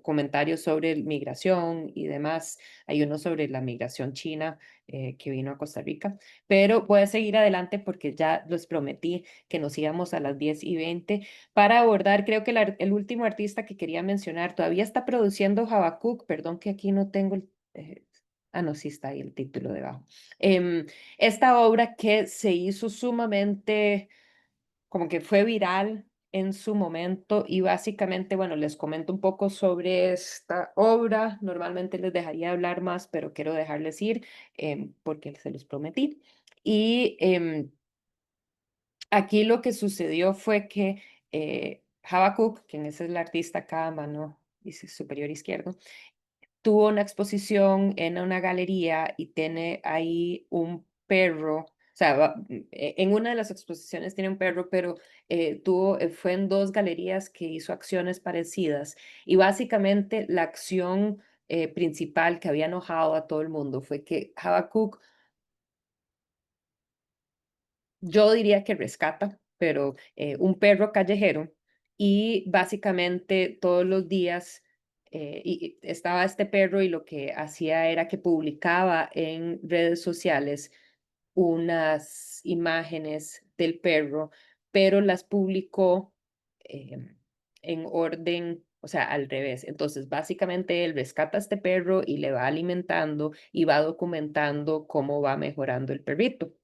comentarios sobre migración y demás. Hay uno sobre la migración china que vino a Costa Rica, pero voy a seguir adelante porque ya les prometí que nos íbamos a las 10:20 para abordar, creo que el último artista que quería mencionar todavía está produciendo Habacuc, perdón que aquí no tengo no, sí está ahí el título debajo. Esta obra que se hizo sumamente, como que fue viral en su momento y básicamente, bueno, les comento un poco sobre esta obra. Normalmente les dejaría hablar más, pero quiero dejarles ir porque se los prometí. Y aquí lo que sucedió fue que Habacuc, quien es el artista acá, mano dice superior izquierdo, tuvo una exposición en una galería y tiene ahí un perro, o sea, en una de las exposiciones tiene un perro, pero fue en dos galerías que hizo acciones parecidas y básicamente la acción principal que había enojado a todo el mundo fue que Habacuc yo diría que rescata, pero un perro callejero y básicamente todos los días estaba este perro y lo que hacía era que publicaba en redes sociales unas imágenes del perro, pero las publicó en orden, o sea, al revés. Entonces, básicamente él rescata a este perro y le va alimentando y va documentando cómo va mejorando el perrito,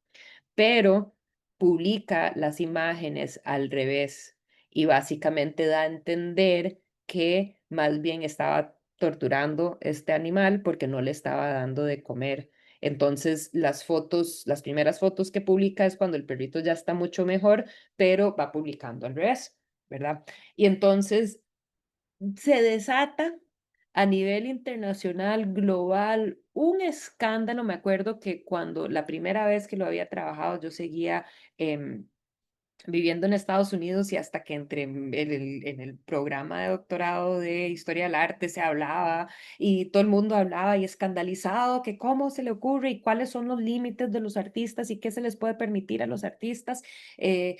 pero publica las imágenes al revés y básicamente da a entender que más bien estaba torturando este animal porque no le estaba dando de comer. Entonces, las primeras fotos que publica es cuando el perrito ya está mucho mejor, pero va publicando al revés, ¿verdad? Y entonces se desata a nivel internacional, global, un escándalo. Me acuerdo que cuando la primera vez que lo había trabajado, yo seguía viviendo en Estados Unidos y hasta que entré en el programa de doctorado de Historia del Arte se hablaba y todo el mundo hablaba y escandalizado que cómo se le ocurre y cuáles son los límites de los artistas y qué se les puede permitir a los artistas, que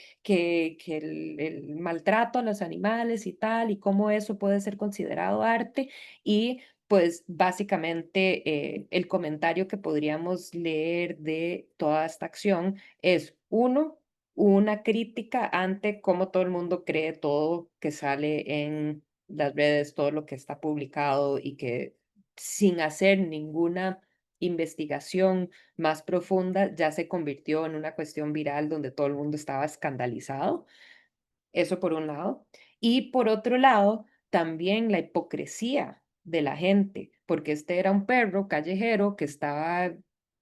el maltrato a los animales y tal y cómo eso puede ser considerado arte y pues básicamente el comentario que podríamos leer de toda esta acción es uno, una crítica ante cómo todo el mundo cree todo que sale en las redes, todo lo que está publicado y que sin hacer ninguna investigación más profunda ya se convirtió en una cuestión viral donde todo el mundo estaba escandalizado. Eso por un lado. Y por otro lado, también la hipocresía de la gente, porque este era un perro callejero que estaba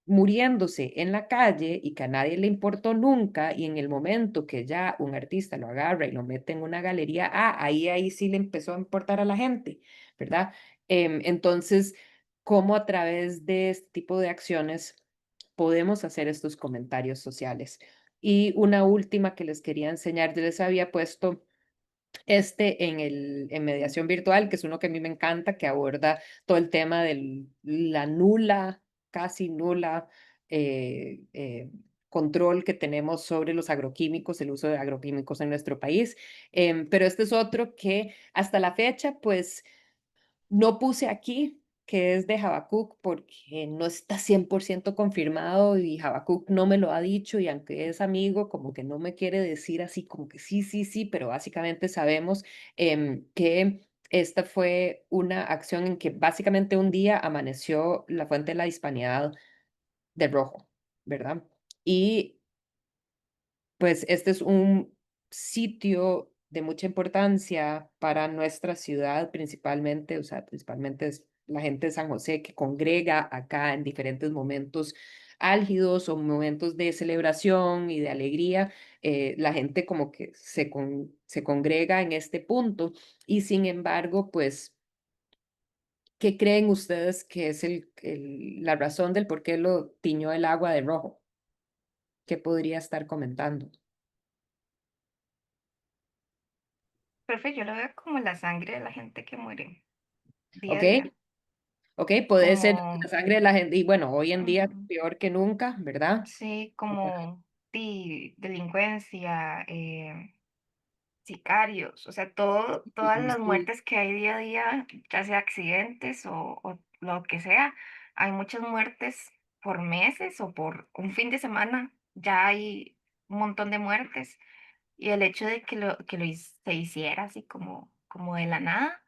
muriéndose en la calle y que a nadie le importó nunca, y en el momento que ya un artista lo agarra y lo mete en una galería, ahí sí le empezó a importar a la gente, ¿verdad? Entonces, ¿cómo a través de este tipo de acciones podemos hacer estos comentarios sociales? Y una última que les quería enseñar, yo les había puesto en mediación virtual, que es uno que a mí me encanta, que aborda todo el tema de la nula, casi nula control que tenemos sobre los agroquímicos, el uso de agroquímicos en nuestro país. Pero este es otro que hasta la fecha, pues no puse aquí que es de Habacuc porque no está 100% confirmado y Habacuc no me lo ha dicho y aunque es amigo, como que no me quiere decir así como que sí, sí, sí, pero básicamente sabemos que esta fue una acción en que básicamente un día amaneció la fuente de la hispanidad de rojo, ¿verdad? Y pues este es un sitio de mucha importancia para nuestra ciudad, principalmente, o sea, principalmente es la gente de San José que congrega acá en diferentes momentos álgidos o momentos de celebración y de alegría. La gente como que se congrega en este punto y sin embargo, pues, ¿qué creen ustedes que es la razón del por qué lo tiñó el agua de rojo? ¿Qué podría estar comentando? Profe, yo lo veo como la sangre de la gente que muere día ¿Ok? a día. ¿Ok? Puede ser la Como, sangre de la gente, y bueno, hoy en día ujú, peor que nunca, ¿verdad? sí, como delincuencia, sicarios, o sea, todas las Sí. muertes que hay día a día, ya sea accidentes o lo que sea, hay muchas muertes por meses o por un fin de semana, ya hay un montón de muertes y el hecho de se hiciera así como de la nada,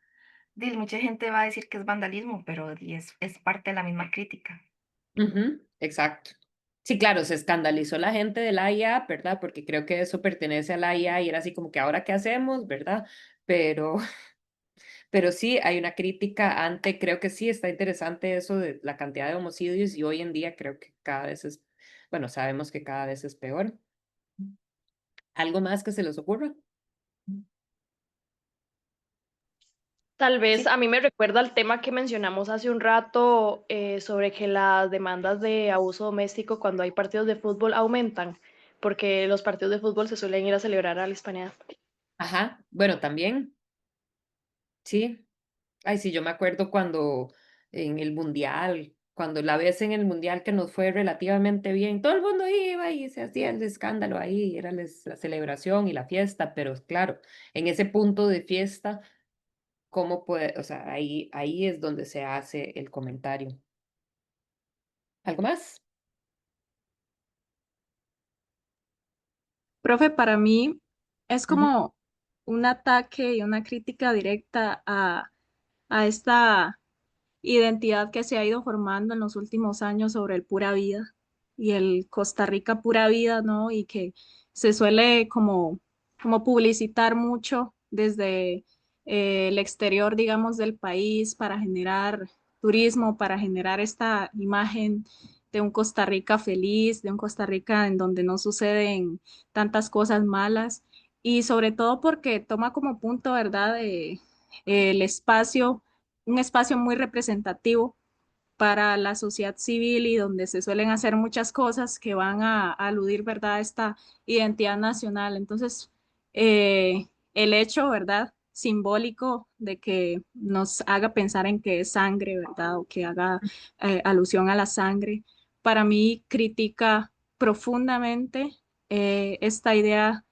mucha gente va a decir que es vandalismo, pero es parte de la misma crítica. Ujú, exacto. Sí, claro, se escandalizó la gente de la IA, ¿verdad? Porque creo que eso pertenece a la IA y era así como que ahora qué hacemos, ¿verdad? Pero, pero sí, hay una crítica ante, creo que sí, está interesante eso de la cantidad de homicidios y hoy en día creo que cada vez es, bueno, sabemos que cada vez es peor. ¿Algo más que se les ocurra? Tal vez Sí, a mí me recuerda al tema que mencionamos hace un rato sobre que las demandas de abuso doméstico cuando hay partidos de fútbol aumentan, porque los partidos de fútbol se suelen ir a celebrar a la Hispanidad. Ajá, bueno, también, sí. Ay, sí, yo me acuerdo cuando en el mundial, cuando la vez en el mundial que nos fue relativamente bien, todo el mundo iba y se hacía el escándalo ahí, era la celebración y la fiesta, pero claro, en ese punto de fiesta, ¿cómo puede, o sea, ahí es donde se hace el comentario? ¿Algo más? Profe, para mí es Ujú, como un ataque y una crítica directa a esta identidad que se ha ido formando en los últimos años sobre el pura vida y el Costa Rica pura vida, ¿no? Y que se suele como publicitar mucho desde el exterior, digamos, del país para generar turismo, para generar esta imagen de un Costa Rica feliz, de un Costa Rica en donde no suceden tantas cosas malas y sobre todo porque toma como punto, ¿verdad?, el espacio, un espacio muy representativo para la sociedad civil y donde se suelen hacer muchas cosas que van a aludir, ¿verdad?, a esta identidad nacional. Entonces, el hecho, ¿verdad?, simbólico de que nos haga pensar en que es sangre, ¿verdad?, o que haga alusión a la sangre, para mí critica profundamente esta idea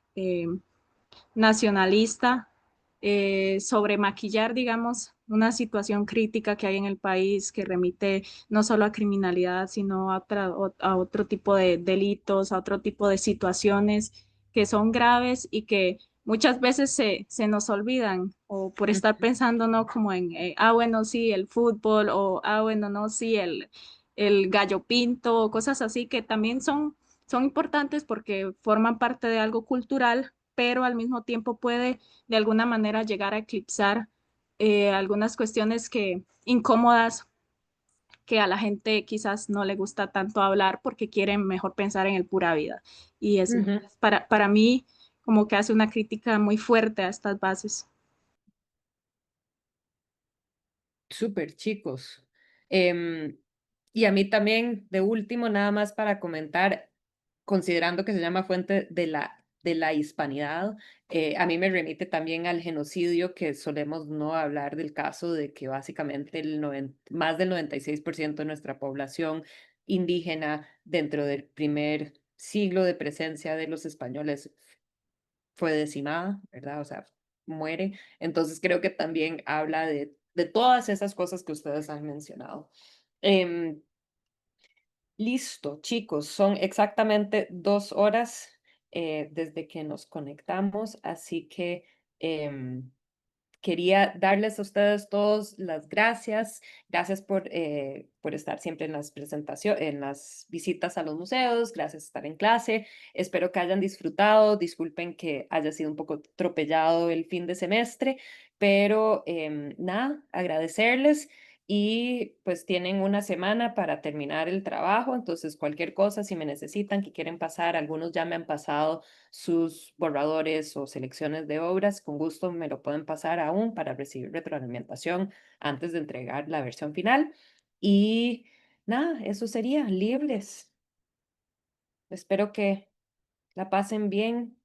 nacionalista, sobre maquillar, digamos, una situación crítica que hay en el país que remite no solo a criminalidad, sino a otro tipo de delitos, a otro tipo de situaciones que son graves y que muchas veces se nos olvidan o por estar pensando, ¿no? Como en, bueno, sí, el fútbol o, bueno, no, sí, el gallo pinto, o cosas así que también son importantes porque forman parte de algo cultural, pero al mismo tiempo puede de alguna manera llegar a eclipsar algunas cuestiones incómodas que a la gente quizás no le gusta tanto hablar porque quieren mejor pensar en el pura vida. Y es Ujú. para mí como que hace una crítica muy fuerte a estas bases. Súper, chicos. Em, y a mí también, de último, nada más para comentar, considerando que se llama Fuente de la Hispanidad, a mí me remite también al genocidio que solemos no hablar del caso de que básicamente más del 96% de nuestra población indígena dentro del primer siglo de presencia de los españoles fue decimada, ¿verdad? O sea, muere. Entonces creo que también habla de todas esas cosas que ustedes han mencionado. Em, Listo, chicos, son exactamente 2 horas desde que nos conectamos, así que quería darles a ustedes todos las gracias. Gracias por estar siempre en las presentaciones, en las visitas a los museos. Gracias por estar en clase. Espero que hayan disfrutado. Disculpen que haya sido un poco atropellado el fin de semestre, pero nada, agradecerles. Y pues tienen una semana para terminar el trabajo, entonces cualquier cosa, si me necesitan, que quieren pasar, algunos ya me han pasado sus borradores o selecciones de obras, con gusto me lo pueden pasar aún para recibir retroalimentación antes de entregar la versión final. Y nada, eso sería, libres. Espero que la pasen bien,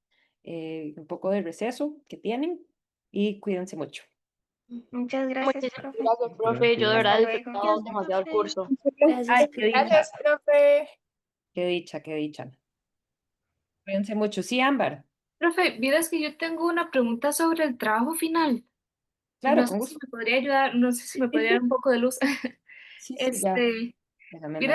un poco de receso que tienen y cuídense mucho. Muchas gracias, Muchísimas profe. gracias, profe. Yo de Gracias. verdad Hasta he luego. disfrutado demasiado el curso. Ay, Gracias. qué dicha, Gracias, profe. qué dicha, qué dicha. Cuídense mucho. Sí, Ámbar, Profe, vieras que yo tengo una pregunta sobre el trabajo final. claro, No sé con si gusto. me podría ayudar, no sé si me podría dar un poco de luz. Sí, sí, ya. Este, Déjame vieras